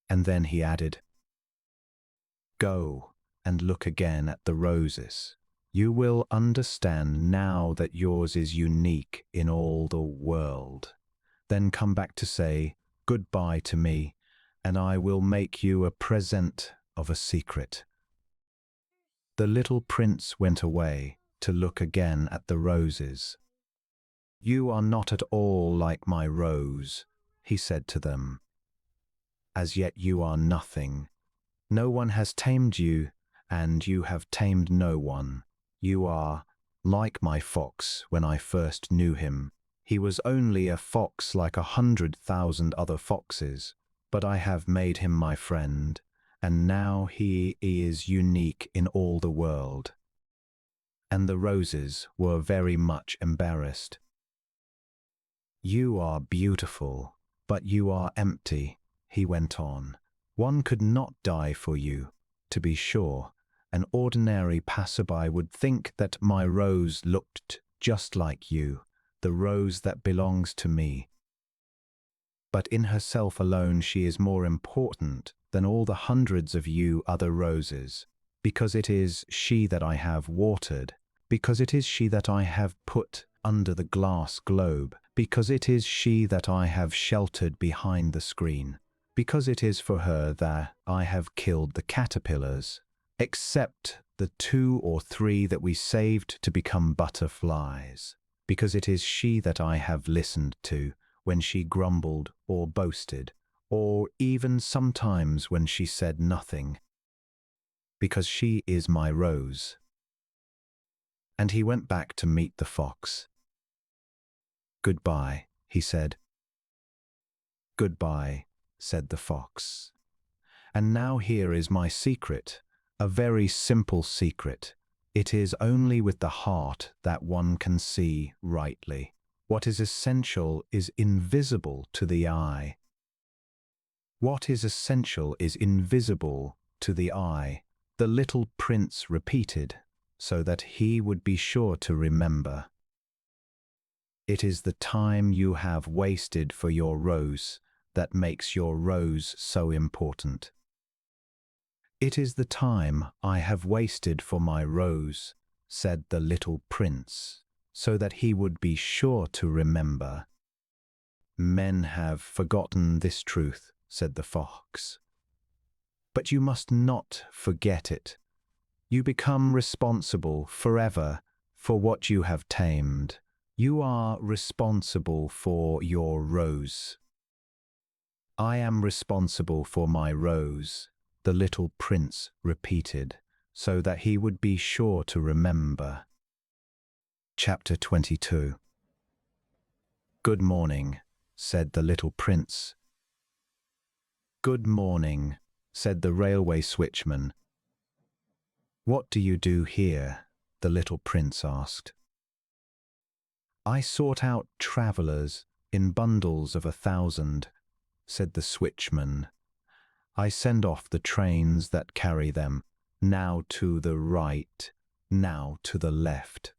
And then he added, "Go and look again at the roses. You will understand now that yours is unique in all the world. Then come back to say goodbye to me, and I will make you a present of a secret." The little prince went away to look again at the roses. "You are not at all like my rose," he said to them. "As yet you are nothing. No one has tamed you, and you have tamed no one. You are like my fox when I first knew him. He was only a fox like 100,000 other foxes, but I have made him my friend, and now he is unique in all the world." And the roses were very much embarrassed. "You are beautiful, but you are empty," he went on. "One could not die for you. To be sure, an ordinary passerby would think that my rose looked just like you, the rose that belongs to me. But in herself alone she is more important than all the hundreds of you other roses, because it is she that I have watered, because it is she that I have put under the glass globe, because it is she that I have sheltered behind the screen, because it is for her that I have killed the caterpillars, except the 2 or 3 that we saved to become butterflies, because it is she that I have listened to when she grumbled or boasted, or even sometimes when she said nothing, because she is my rose." And he went back to meet the fox. "Goodbye," he said. "Goodbye," said the fox. "And now here is my secret, a very simple secret. It is only with the heart that one can see rightly. What is essential is invisible to the eye. What is essential is invisible to the eye," the little prince repeated, so that he would be sure to remember. "It is the time you have wasted for your rose that makes your rose so important." "It is the time I have wasted for my rose," said the little prince, so that he would be sure to remember. "Men have forgotten this truth," said the fox. "But you must not forget it. You become responsible forever for what you have tamed. You are responsible for your rose." "I am responsible for my rose," the little prince repeated, so that he would be sure to remember. Chapter 22. "Good morning," said the little prince. "Good morning," said the railway switchman. "What do you do here?" the little prince asked. "I sort out travellers in bundles of 1,000, said the switchman. "I send off the trains that carry them, now to the right, now to the left."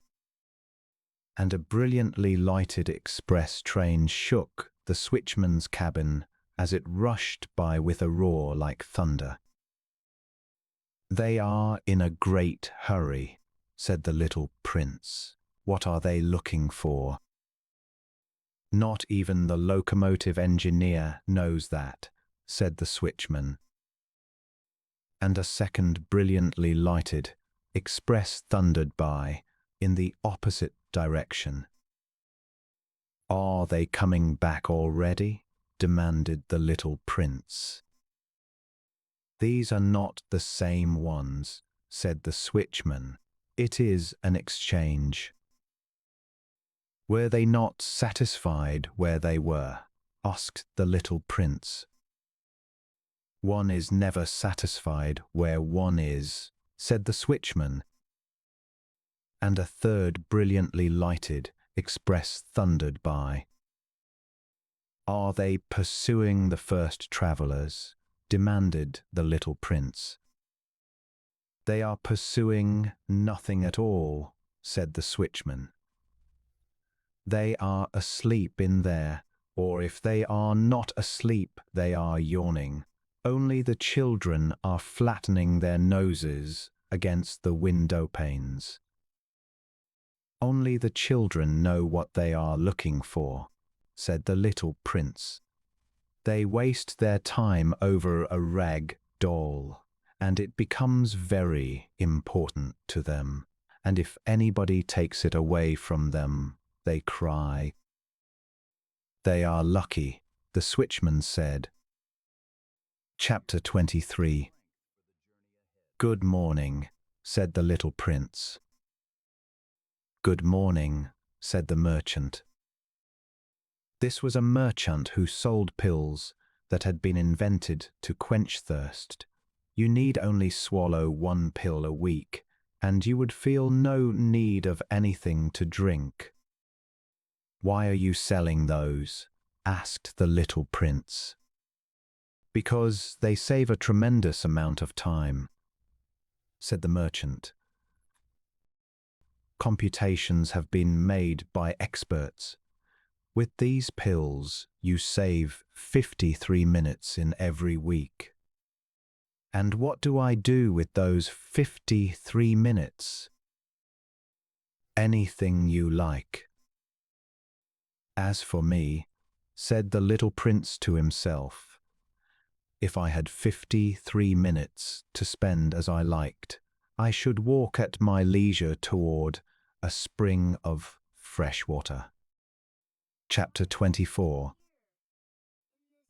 And a brilliantly lighted express train shook the switchman's cabin as it rushed by with a roar like thunder. "They are in a great hurry," said the little prince. "What are they looking for?" "Not even the locomotive engineer knows that," said the switchman. And a second brilliantly lighted express thundered by in the opposite direction. "Are they coming back already?" demanded the little prince. "These are not the same ones," said the switchman. "It is an exchange." "Were they not satisfied where they were?" asked the little prince. "One is never satisfied where one is," said the switchman. And a third brilliantly lighted express thundered by. "Are they pursuing the first travellers?" demanded the little prince. "They are pursuing nothing at all," said the switchman. "They are asleep in there, or if they are not asleep, they are yawning. Only the children are flattening their noses against the window panes. Only the children know what they are looking for," said the little prince. "They waste their time over a rag doll, and it becomes very important to them, and if anybody takes it away from them, they cry. They are lucky, the Switchman said. Chapter 23. Good morning, said the little prince. Good morning, said the merchant. This was a merchant who sold pills that had been invented to quench thirst. You need only swallow 1 pill a week, and you would feel no need of anything to drink. Why are you selling those? Asked the little prince. Because they save a tremendous amount of time, said the merchant. Computations have been made by experts. With these pills, you save 53 minutes in every week. And what do I do with those 53 minutes? Anything you like. As for me, said the little prince to himself, if I had 53 minutes to spend as I liked, I should walk at my leisure toward a spring of fresh water. Chapter 24.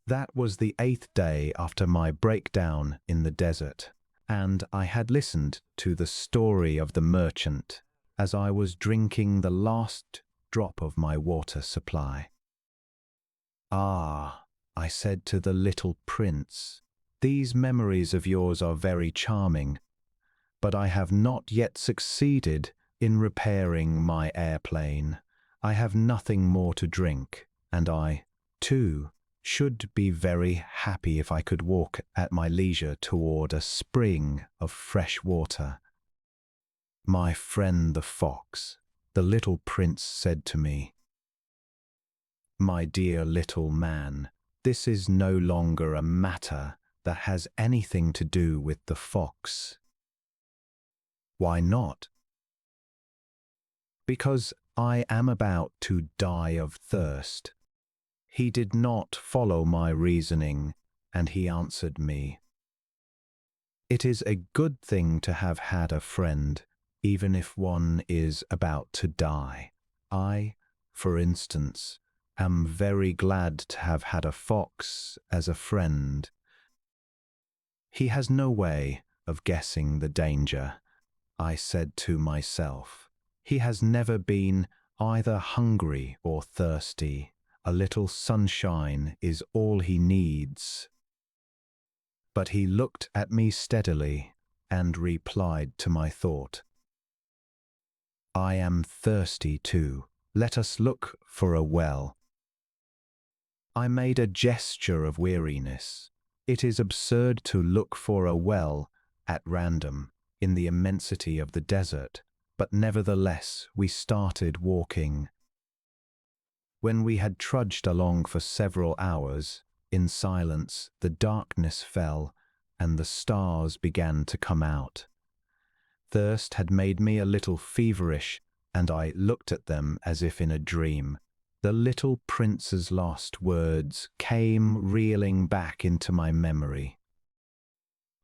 That was the 8th day after my breakdown in the desert, and I had listened to the story of the merchant as I was drinking the last drop of my water supply. Ah, I said to the little prince, these memories of yours are very charming, but I have not yet succeeded in repairing my airplane. I have nothing more to drink, and I, too, should be very happy if I could walk at my leisure toward a spring of fresh water. My friend the fox, the little prince said to me, my dear little man, this is no longer a matter that has anything to do with the fox. Why not? Because I am about to die of thirst. He did not follow my reasoning, and he answered me, it is a good thing to have had a friend, even if one is about to die. I, for instance, am very glad to have had a fox as a friend. He has no way of guessing the danger, I said to myself. He has never been either hungry or thirsty. A little sunshine is all he needs. But he looked at me steadily and replied to my thought. I am thirsty too. Let us look for a well. I made a gesture of weariness. It is absurd to look for a well at random in the immensity of the desert, but nevertheless we started walking. When we had trudged along for several hours, in silence the darkness fell and the stars began to come out. Thirst had made me a little feverish, and I looked at them as if in a dream. The little prince's lost words came reeling back into my memory.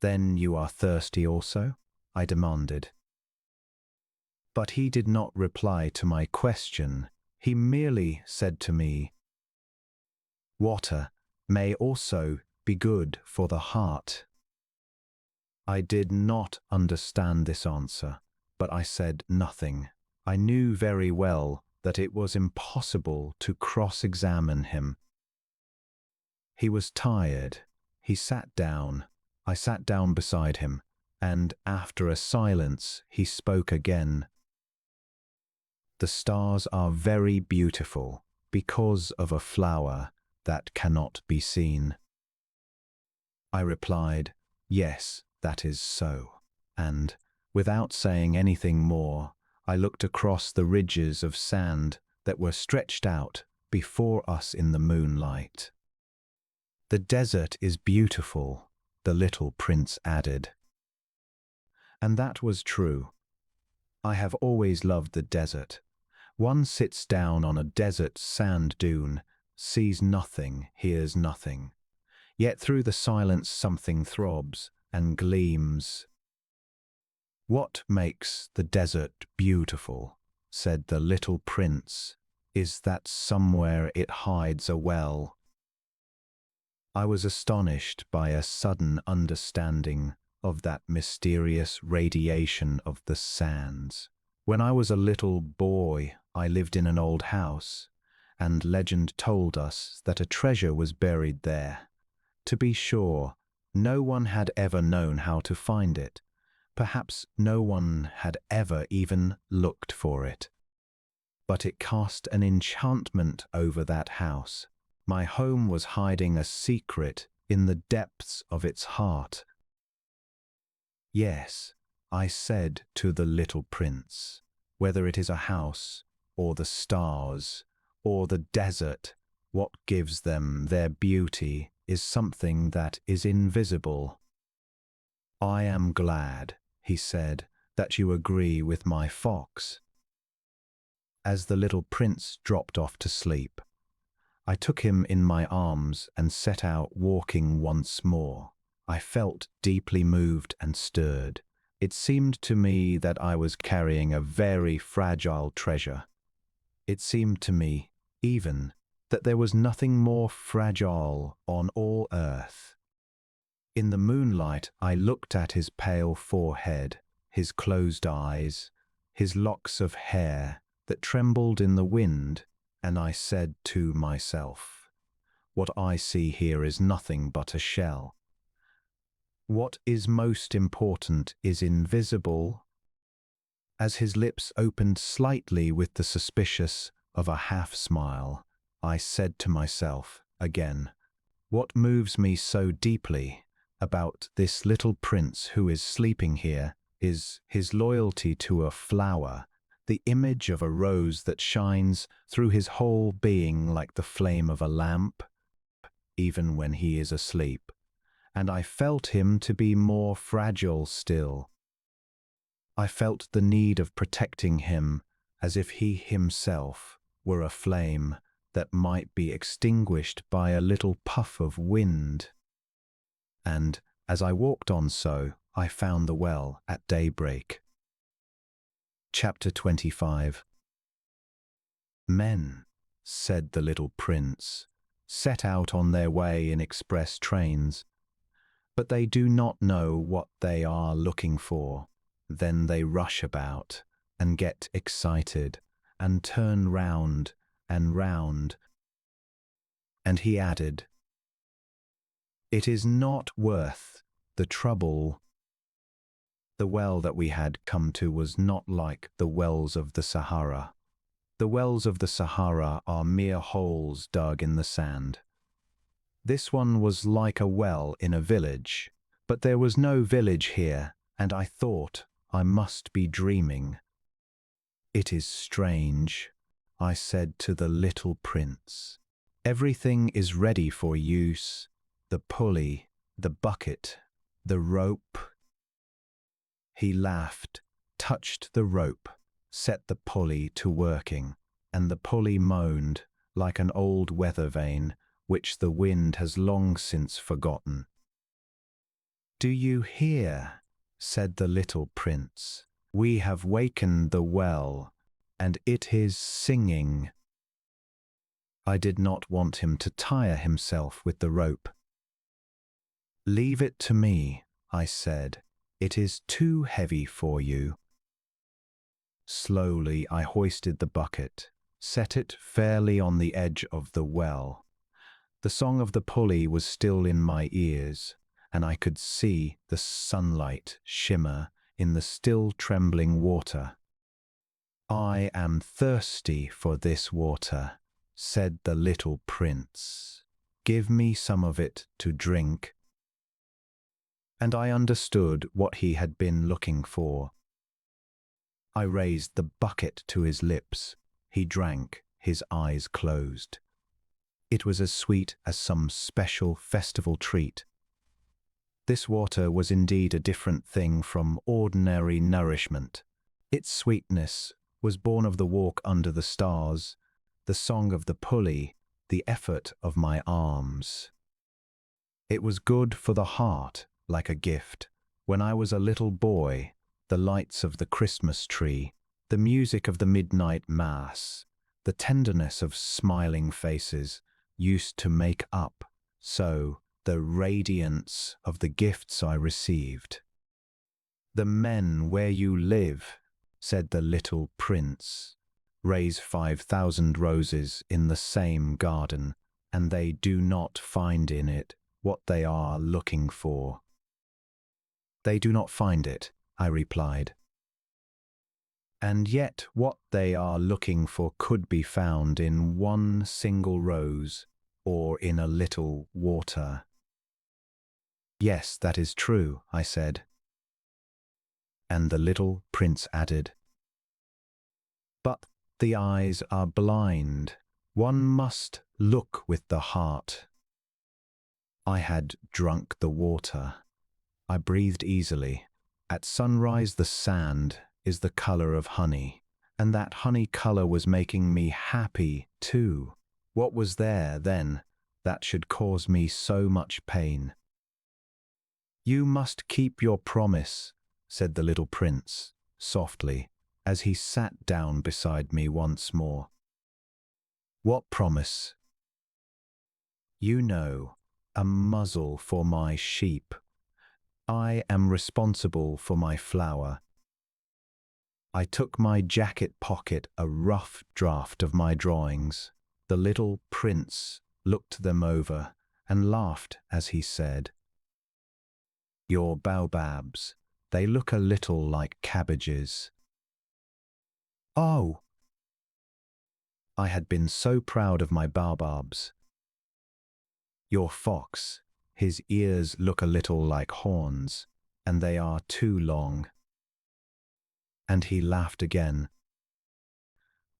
Then you are thirsty also? I demanded. But he did not reply to my question. He merely said to me, water may also be good for the heart. I did not understand this answer, but I said nothing. I knew very well that it was impossible to cross-examine him. He was tired. He sat down. I sat down beside him, and after a silence he spoke again. The stars are very beautiful because of a flower that cannot be seen. I replied, yes, that is so, and, without saying anything more, I looked across the ridges of sand that were stretched out before us in the moonlight. The desert is beautiful, the little prince added. And that was true. I have always loved the desert. One sits down on a desert sand dune, sees nothing, hears nothing. Yet through the silence something throbs, and gleams. "What makes the desert beautiful," said the little prince, "is that somewhere it hides a well." I was astonished by a sudden understanding of that mysterious radiation of the sands. When I was a little boy, I lived in an old house, and legend told us that a treasure was buried there. To be sure, no one had ever known how to find it. Perhaps no one had ever even looked for it. But it cast an enchantment over that house. My home was hiding a secret in the depths of its heart. "Yes," I said to the little prince, "whether it is a house, or the stars, or the desert, what gives them their beauty is something that is invisible." "I am glad," he said, "that you agree with my fox." As the little prince dropped off to sleep, I took him in my arms and set out walking once more. I felt deeply moved and stirred. It seemed to me that I was carrying a very fragile treasure. It seemed to me, even, that there was nothing more fragile on all earth. In the moonlight, I looked at his pale forehead, his closed eyes, his locks of hair that trembled in the wind, and I said to myself, "What I see here is nothing but a shell. What is most important is invisible." As his lips opened slightly with the suspicious of a half-smile, I said to myself again, "What moves me so deeply about this little prince who is sleeping here is his loyalty to a flower, the image of a rose that shines through his whole being like the flame of a lamp, even when he is asleep. And I felt him to be more fragile still. I felt the need of protecting him as if he himself were a flame that might be extinguished by a little puff of wind. And as I walked on so, I found the well at daybreak. Chapter 25. "Men," said the little prince, "set out on their way in express trains, but they do not know what they are looking for. Then they rush about and get excited and turn round and round." And he added, "It is not worth the trouble." The well that we had come to was not like the wells of the Sahara. The wells of the Sahara are mere holes dug in the sand. This one was like a well in a village, but there was no village here, and I thought I must be dreaming. "It is strange," I said to the little prince. "Everything is ready for use, the pulley, the bucket, the rope." He laughed, touched the rope, set the pulley to working, and the pulley moaned like an old weather vane which the wind has long since forgotten. "Do you hear?" said the little prince. "We have wakened the well, and it is singing." I did not want him to tire himself with the rope. "Leave it to me," I said. "It is too heavy for you." Slowly I hoisted the bucket, set it fairly on the edge of the well. The song of the pulley was still in my ears, and I could see the sunlight shimmer in the still trembling water. "I am thirsty for this water," said the little prince. "Give me some of it to drink." And I understood what he had been looking for. I raised the bucket to his lips. He drank, his eyes closed. It was as sweet as some special festival treat. This water was indeed a different thing from ordinary nourishment. Its sweetness was born of the walk under the stars, the song of the pulley, the effort of my arms. It was good for the heart, like a gift. When I was a little boy, the lights of the Christmas tree, the music of the midnight mass, the tenderness of smiling faces used to make up, so, the radiance of the gifts I received. "The men where you live," said the little prince, "raise 5,000 roses in the same garden, and they do not find in it what they are looking for." "They do not find it," I replied. "And yet what they are looking for could be found in one single rose or in a little water." "Yes, that is true," I said. And the little prince added, "But the eyes are blind. One must look with the heart." I had drunk the water. I breathed easily. At sunrise the sand is the color of honey, and that honey color was making me happy too. What was there, then, that should cause me so much pain? "You must keep your promise," said the little prince, softly, as he sat down beside me once more. "What promise?" "You know, a muzzle for my sheep. I am responsible for my flower." I took my jacket pocket a rough draft of my drawings. The little prince looked them over and laughed as he said, "Your baobabs, they look a little like cabbages." "Oh!" I had been so proud of my baobabs. "Your fox, his ears look a little like horns, and they are too long." And he laughed again.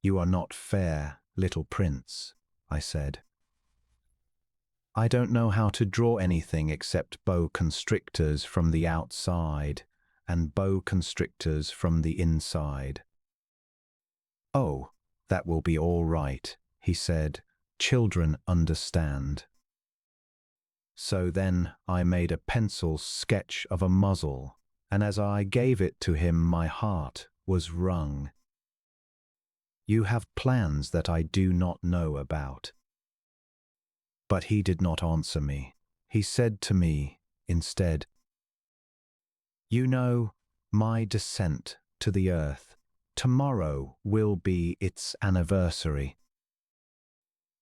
"You are not fair, little prince," I said. "I don't know how to draw anything except boa constrictors from the outside and boa constrictors from the inside." "Oh, that will be all right," he said. "Children understand." So then I made a pencil sketch of a muzzle, and as I gave it to him my heart was wrung. "You have plans that I do not know about." But he did not answer me. He said to me, instead, "You know, my descent to the earth, tomorrow will be its anniversary."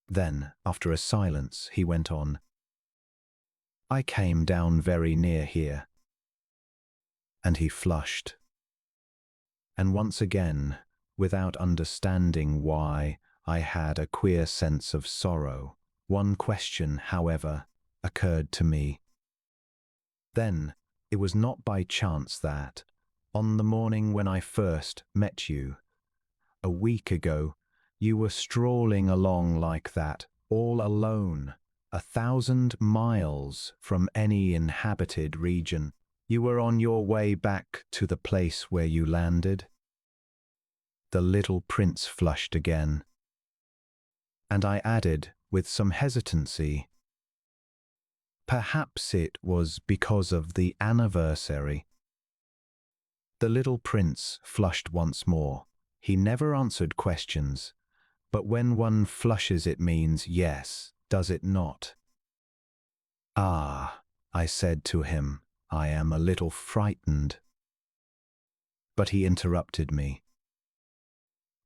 Then, after a silence, he went on, "I came down very near here." And he flushed. And once again, without understanding why, I had a queer sense of sorrow. One question, however, occurred to me. Then, it was not by chance that, on the morning when I first met you, a week ago, you were strolling along like that, all alone, 1,000 miles from any inhabited region. You were on your way back to the place where you landed. The little prince flushed again. And I added, with some hesitancy, "Perhaps it was because of the anniversary." The little prince flushed once more. He never answered questions, but when one flushes it means yes, does it not? "Ah," I said to him, "I am a little frightened." But he interrupted me.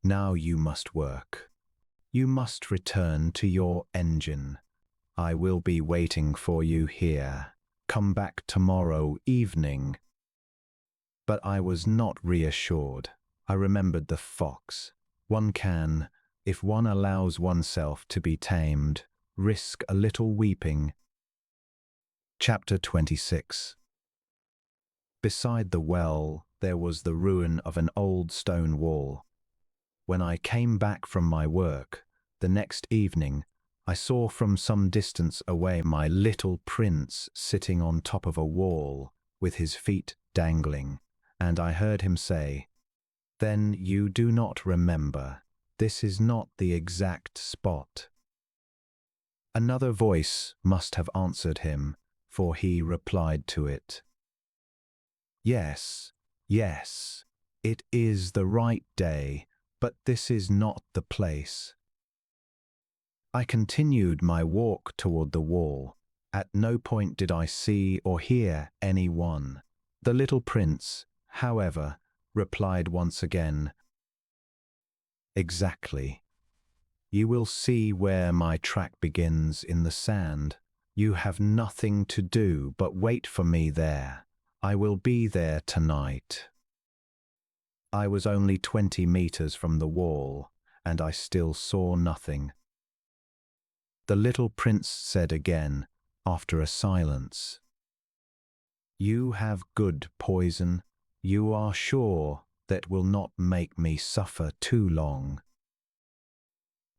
"Now you must work. You must return to your engine. I will be waiting for you here. Come back tomorrow evening." But I was not reassured. I remembered the fox. One can, if one allows oneself to be tamed, risk a little weeping. Chapter 26. Beside the well, there was the ruin of an old stone wall. When I came back from my work, the next evening, I saw from some distance away my little prince sitting on top of a wall, with his feet dangling, and I heard him say, "Then you do not remember. This is not the exact spot." Another voice must have answered him, for he replied to it, "Yes, yes, it is the right day, but this is not the place." I continued my walk toward the wall. At no point did I see or hear anyone. The little prince, however, replied once again, "Exactly. You will see where my track begins in the sand. You have nothing to do but wait for me there. I will be there tonight." I was only 20 meters from the wall, and I still saw nothing. The little prince said again, after a silence, "You have good poison. You are sure that will not make me suffer too long."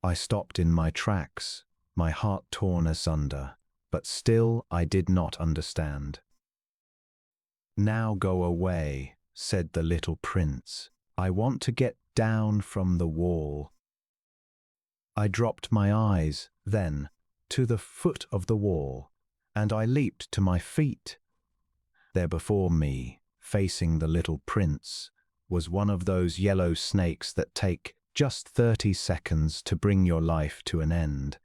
I stopped in my tracks, my heart torn asunder, but still I did not understand. "Now go away," said the little prince. "I want to get down from the wall." I dropped my eyes, then, to the foot of the wall, and I leaped to my feet. There before me, facing the little prince, was one of those yellow snakes that take just 30 seconds to bring your life to an end.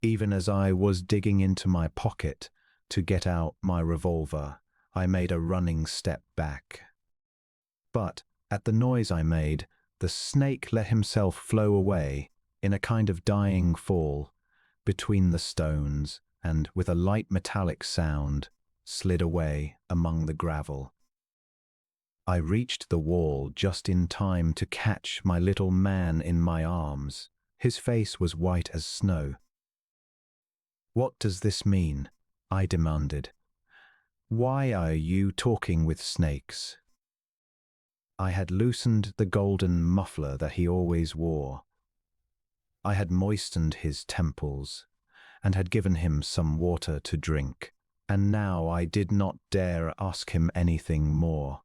Even as I was digging into my pocket to get out my revolver, I made a running step back. But at the noise I made, the snake let himself flow away in a kind of dying fall between the stones and, with a light metallic sound, slid away among the gravel. I reached the wall just in time to catch my little man in my arms. His face was white as snow. "What does this mean?" I demanded. "Why are you talking with snakes?" I had loosened the golden muffler that he always wore. I had moistened his temples and had given him some water to drink, and now I did not dare ask him anything more.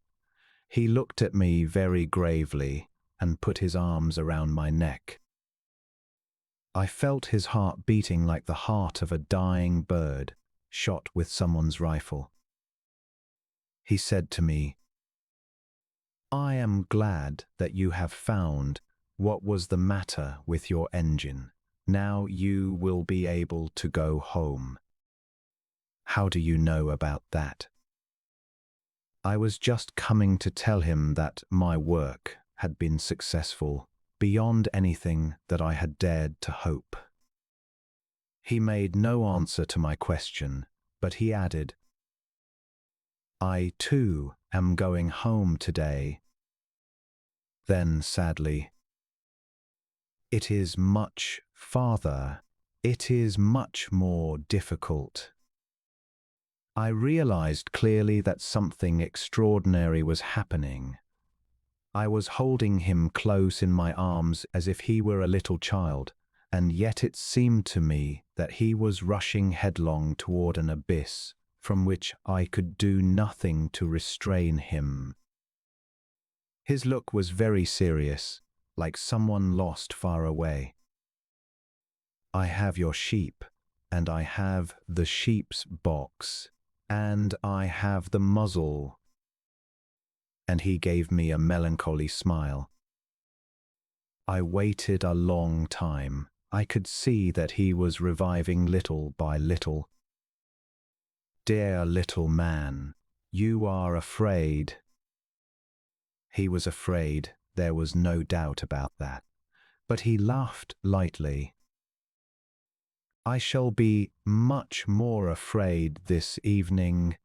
He looked at me very gravely and put his arms around my neck. I felt his heart beating like the heart of a dying bird shot with someone's rifle. He said to me, "I am glad that you have found what was the matter with your engine. Now you will be able to go home." "How do you know about that?" I was just coming to tell him that my work had been successful beyond anything that I had dared to hope. He made no answer to my question, but he added, "I too am going home today." Then sadly, "It is much farther. It is much more difficult." I realized clearly that something extraordinary was happening. I was holding him close in my arms as if he were a little child, and yet it seemed to me that he was rushing headlong toward an abyss from which I could do nothing to restrain him. His look was very serious, like someone lost far away. "I have your sheep, and I have the sheep's box, and I have the muzzle." And he gave me a melancholy smile. I waited a long time. I could see that he was reviving little by little. "Dear little man, you are afraid." He was afraid, there was no doubt about that, but he laughed lightly. "I shall be much more afraid this evening."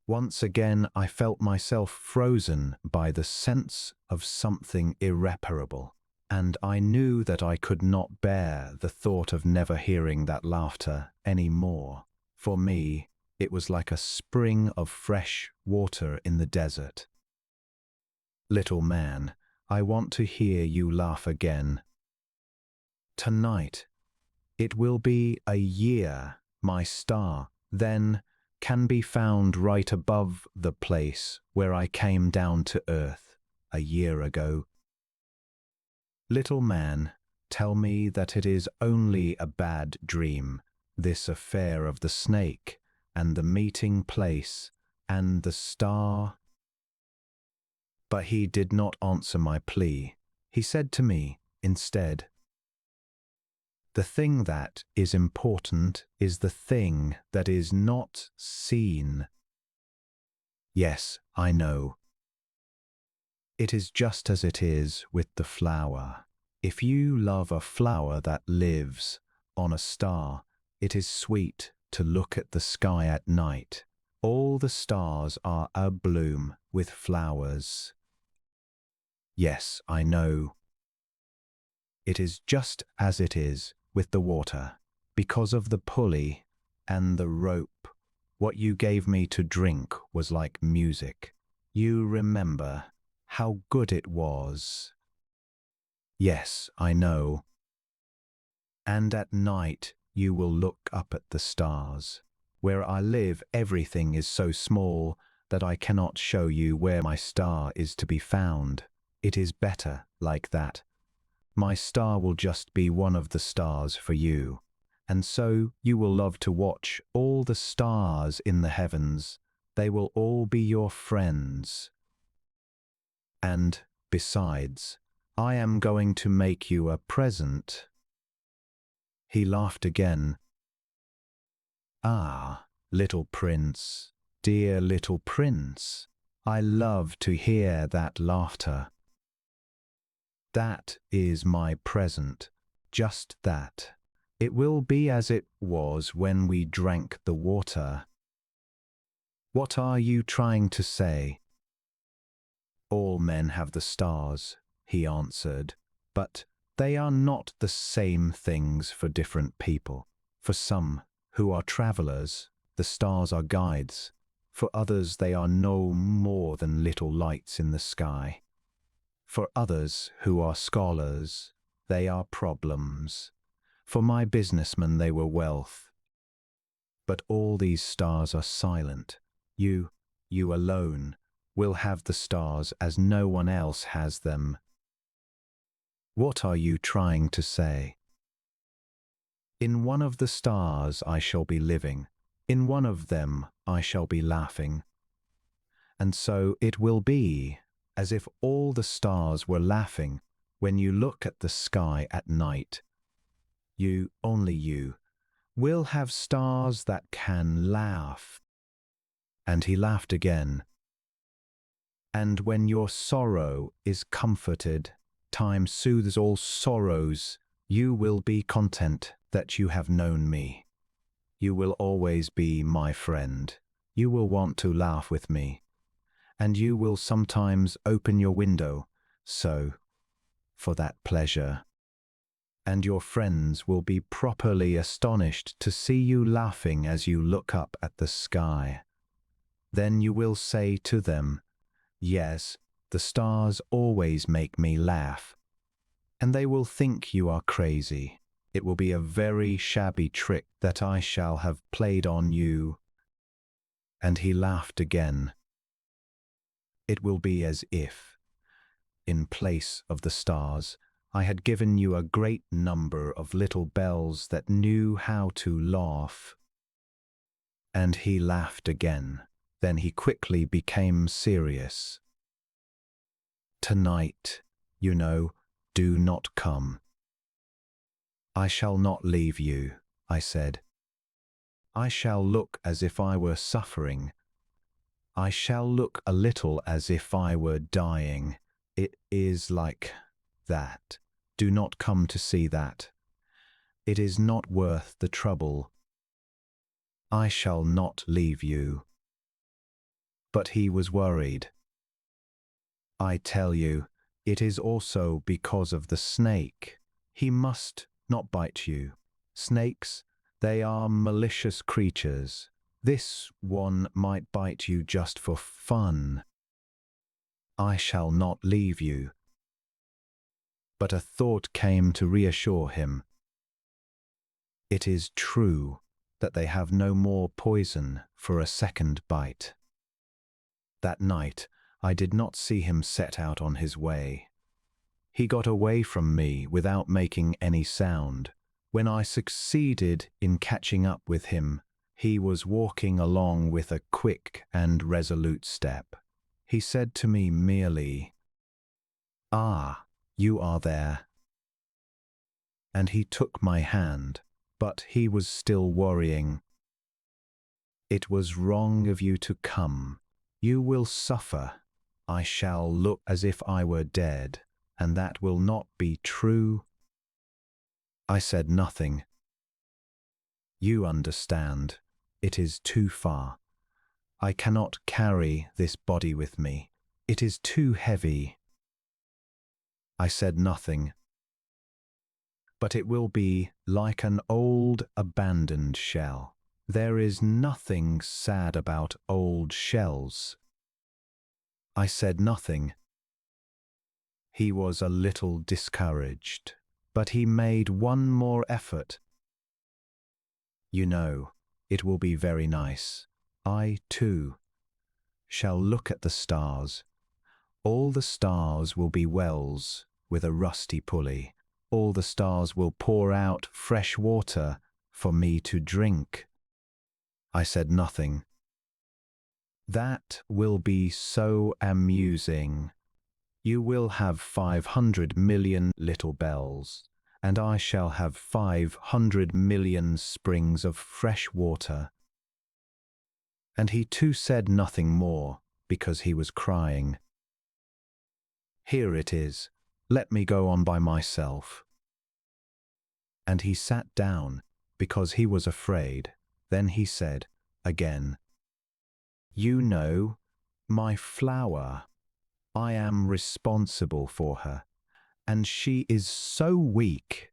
Once again I felt myself frozen by the sense of something irreparable, and I knew that I could not bear the thought of never hearing that laughter any more. For me, it was like a spring of fresh water in the desert. "Little man, I want to hear you laugh again. Tonight, it will be a year, my star, then, can be found right above the place where I came down to earth a year ago. Little man, tell me that it is only a bad dream, this affair of the snake, and the meeting place, and the star. But he did not answer my plea. He said to me, instead, "The thing that is important is the thing that is not seen." Yes, I know. It is just as it is with the flower. If you love a flower that lives on a star, it is sweet to look at the sky at night. All the stars are abloom with flowers. Yes, I know. It is just as it is with the water, because of the pulley and the rope. What you gave me to drink was like music. You remember how good it was. Yes, I know. And at night you will look up at the stars. Where I live, everything is so small that I cannot show you where my star is to be found. It is better like that. My star will just be one of the stars for you. And so you will love to watch all the stars in the heavens. They will all be your friends. And, besides, I am going to make you a present. He laughed again. Ah, little prince, dear little prince, I love to hear that laughter. That is my present, just that. It will be as it was when we drank the water. What are you trying to say? All men have the stars, he answered, but they are not the same things for different people. For some, who are travelers, the stars are guides. For others, they are no more than little lights in the sky. For others, who are scholars, they are problems. For my businessmen, they were wealth. But all these stars are silent. You alone, will have the stars as no one else has them. What are you trying to say? In one of the stars I shall be living. In one of them I shall be laughing. And so it will be as if all the stars were laughing when you look at the sky at night. You, only you, will have stars that can laugh. And he laughed again. And when your sorrow is comforted, time soothes all sorrows, you will be content that you have known me. You will always be my friend. You will want to laugh with me. And you will sometimes open your window, so, for that pleasure. And your friends will be properly astonished to see you laughing as you look up at the sky. Then you will say to them, "Yes, the stars always make me laugh." And they will think you are crazy. It will be a very shabby trick that I shall have played on you. And he laughed again. It will be as if, in place of the stars, I had given you a great number of little bells that knew how to laugh. And he laughed again. Then he quickly became serious. Tonight, you know, do not come. I shall not leave you, I said. I shall look as if I were suffering. I shall look a little as if I were dying. It is like that. Do not come to see that. It is not worth the trouble. I shall not leave you. But he was worried. I tell you, it is also because of the snake. He must not bite you. Snakes, they are malicious creatures. This one might bite you just for fun. I shall not leave you. But a thought came to reassure him. It is true that they have no more poison for a second bite. That night, I did not see him set out on his way. He got away from me without making any sound, When I succeeded in catching up with him, he was walking along with a quick and resolute step. He said to me merely, "Ah, you are there." And he took my hand, but he was still worrying. "It was wrong of you to come. You will suffer. I shall look as if I were dead, and that will not be true." I said nothing. "You understand. It is too far. I cannot carry this body with me. It is too heavy." I said nothing. "But it will be like an old abandoned shell. There is nothing sad about old shells." I said nothing. He was a little discouraged, but he made one more effort. "You know, it will be very nice. I, too, shall look at the stars. All the stars will be wells with a rusty pulley. All the stars will pour out fresh water for me to drink." I said nothing. "That will be so amusing. You will have 500 million little bells, and I shall have 500 million springs of fresh water." And he too said nothing more because he was crying. "Here it is. Let me go on by myself." And he sat down because he was afraid. Then he said again, "You know, my flower, I am responsible for her, and she is so weak.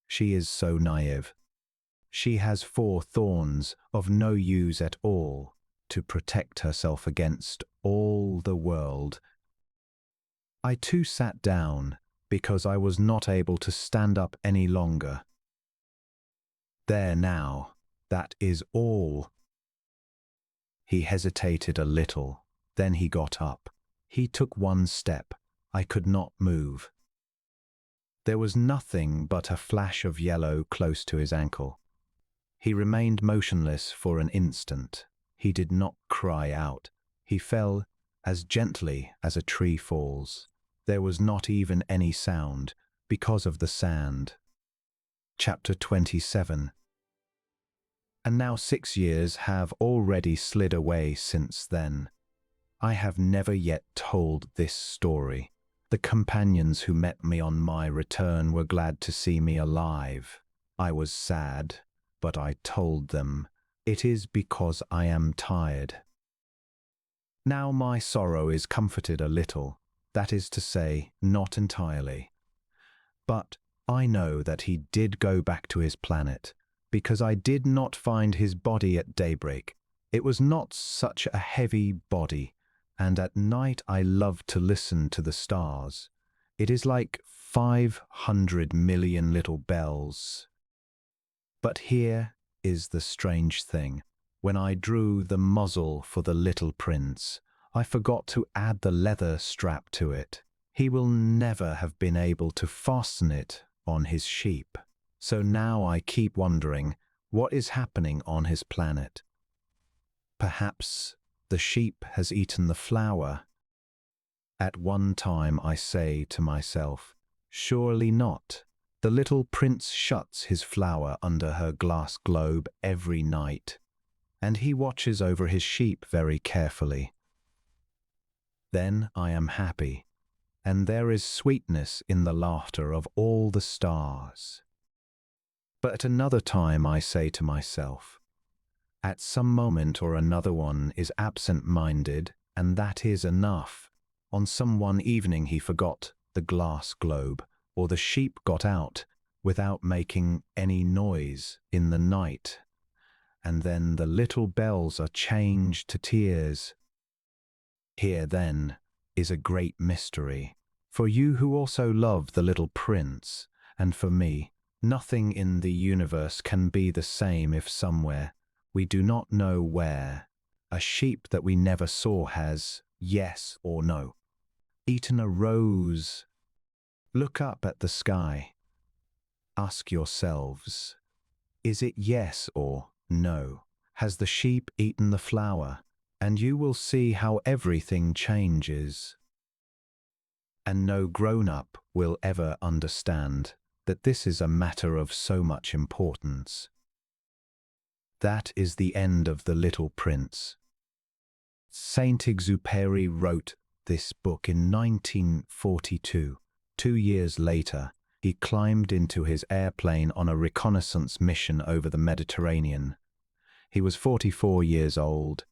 She is so naive. She has 4 thorns of no use at all to protect herself against all the world." I too sat down because I was not able to stand up any longer. "There now, that is all." He hesitated a little, then he got up. He took one step. I could not move. There was nothing but a flash of yellow close to his ankle. He remained motionless for an instant. He did not cry out. He fell as gently as a tree falls. There was not even any sound because of the sand. Chapter 27. And now 6 years have already slid away since then. I have never yet told this story. The companions who met me on my return were glad to see me alive. I was sad, but I told them, "It is because I am tired." Now my sorrow is comforted a little, that is to say, not entirely. But I know that he did go back to his planet, because I did not find his body at daybreak. It was not such a heavy body, and at night I love to listen to the stars. It is like 500 million little bells. But here is the strange thing. When I drew the muzzle for the little prince, I forgot to add the leather strap to it. He will never have been able to fasten it on his sheep. So now I keep wondering what is happening on his planet. Perhaps the sheep has eaten the flower. At one time I say to myself, surely not. The little prince shuts his flower under her glass globe every night, and he watches over his sheep very carefully. Then I am happy, and there is sweetness in the laughter of all the stars. But at another time I say to myself, at some moment or another one is absent-minded, and that is enough. On some one evening he forgot the glass globe, or the sheep got out without making any noise in the night, and then the little bells are changed to tears. Here, then, is a great mystery. For you who also love the little prince, and for me, nothing in the universe can be the same if somewhere, we do not know where, a sheep that we never saw has, yes or no, eaten a rose. Look up at the sky. Ask yourselves, is it yes or no? Has the sheep eaten the flower? And you will see how everything changes. And no grown-up will ever understand that this is a matter of so much importance. That is the end of The Little Prince. Saint-Exupéry wrote this book in 1942. 2 years later, he climbed into his airplane on a reconnaissance mission over the Mediterranean. He was 44 years old.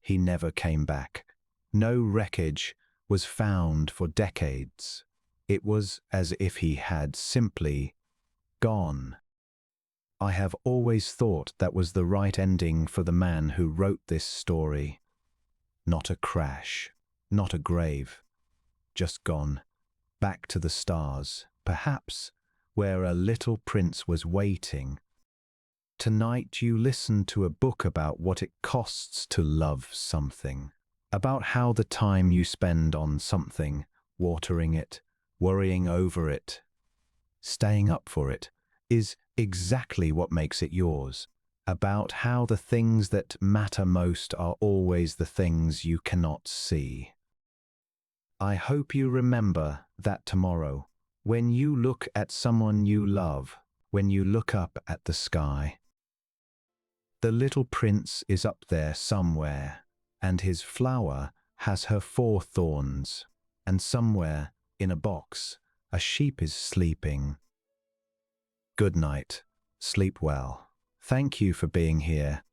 He never came back. No wreckage was found for decades. It was as if he had simply gone. I have always thought that was the right ending for the man who wrote this story. Not a crash, not a grave, just gone, back to the stars, perhaps where a little prince was waiting. Tonight you listen to a book about what it costs to love something, about how the time you spend on something, watering it, worrying over it, staying up for it, is exactly what makes it yours, about how the things that matter most are always the things you cannot see. I hope you remember that tomorrow, when you look at someone you love, when you look up at the sky. The little prince is up there somewhere, and his flower has her 4 thorns, and somewhere, in a box, a sheep is sleeping. Good night. Sleep well. Thank you for being here.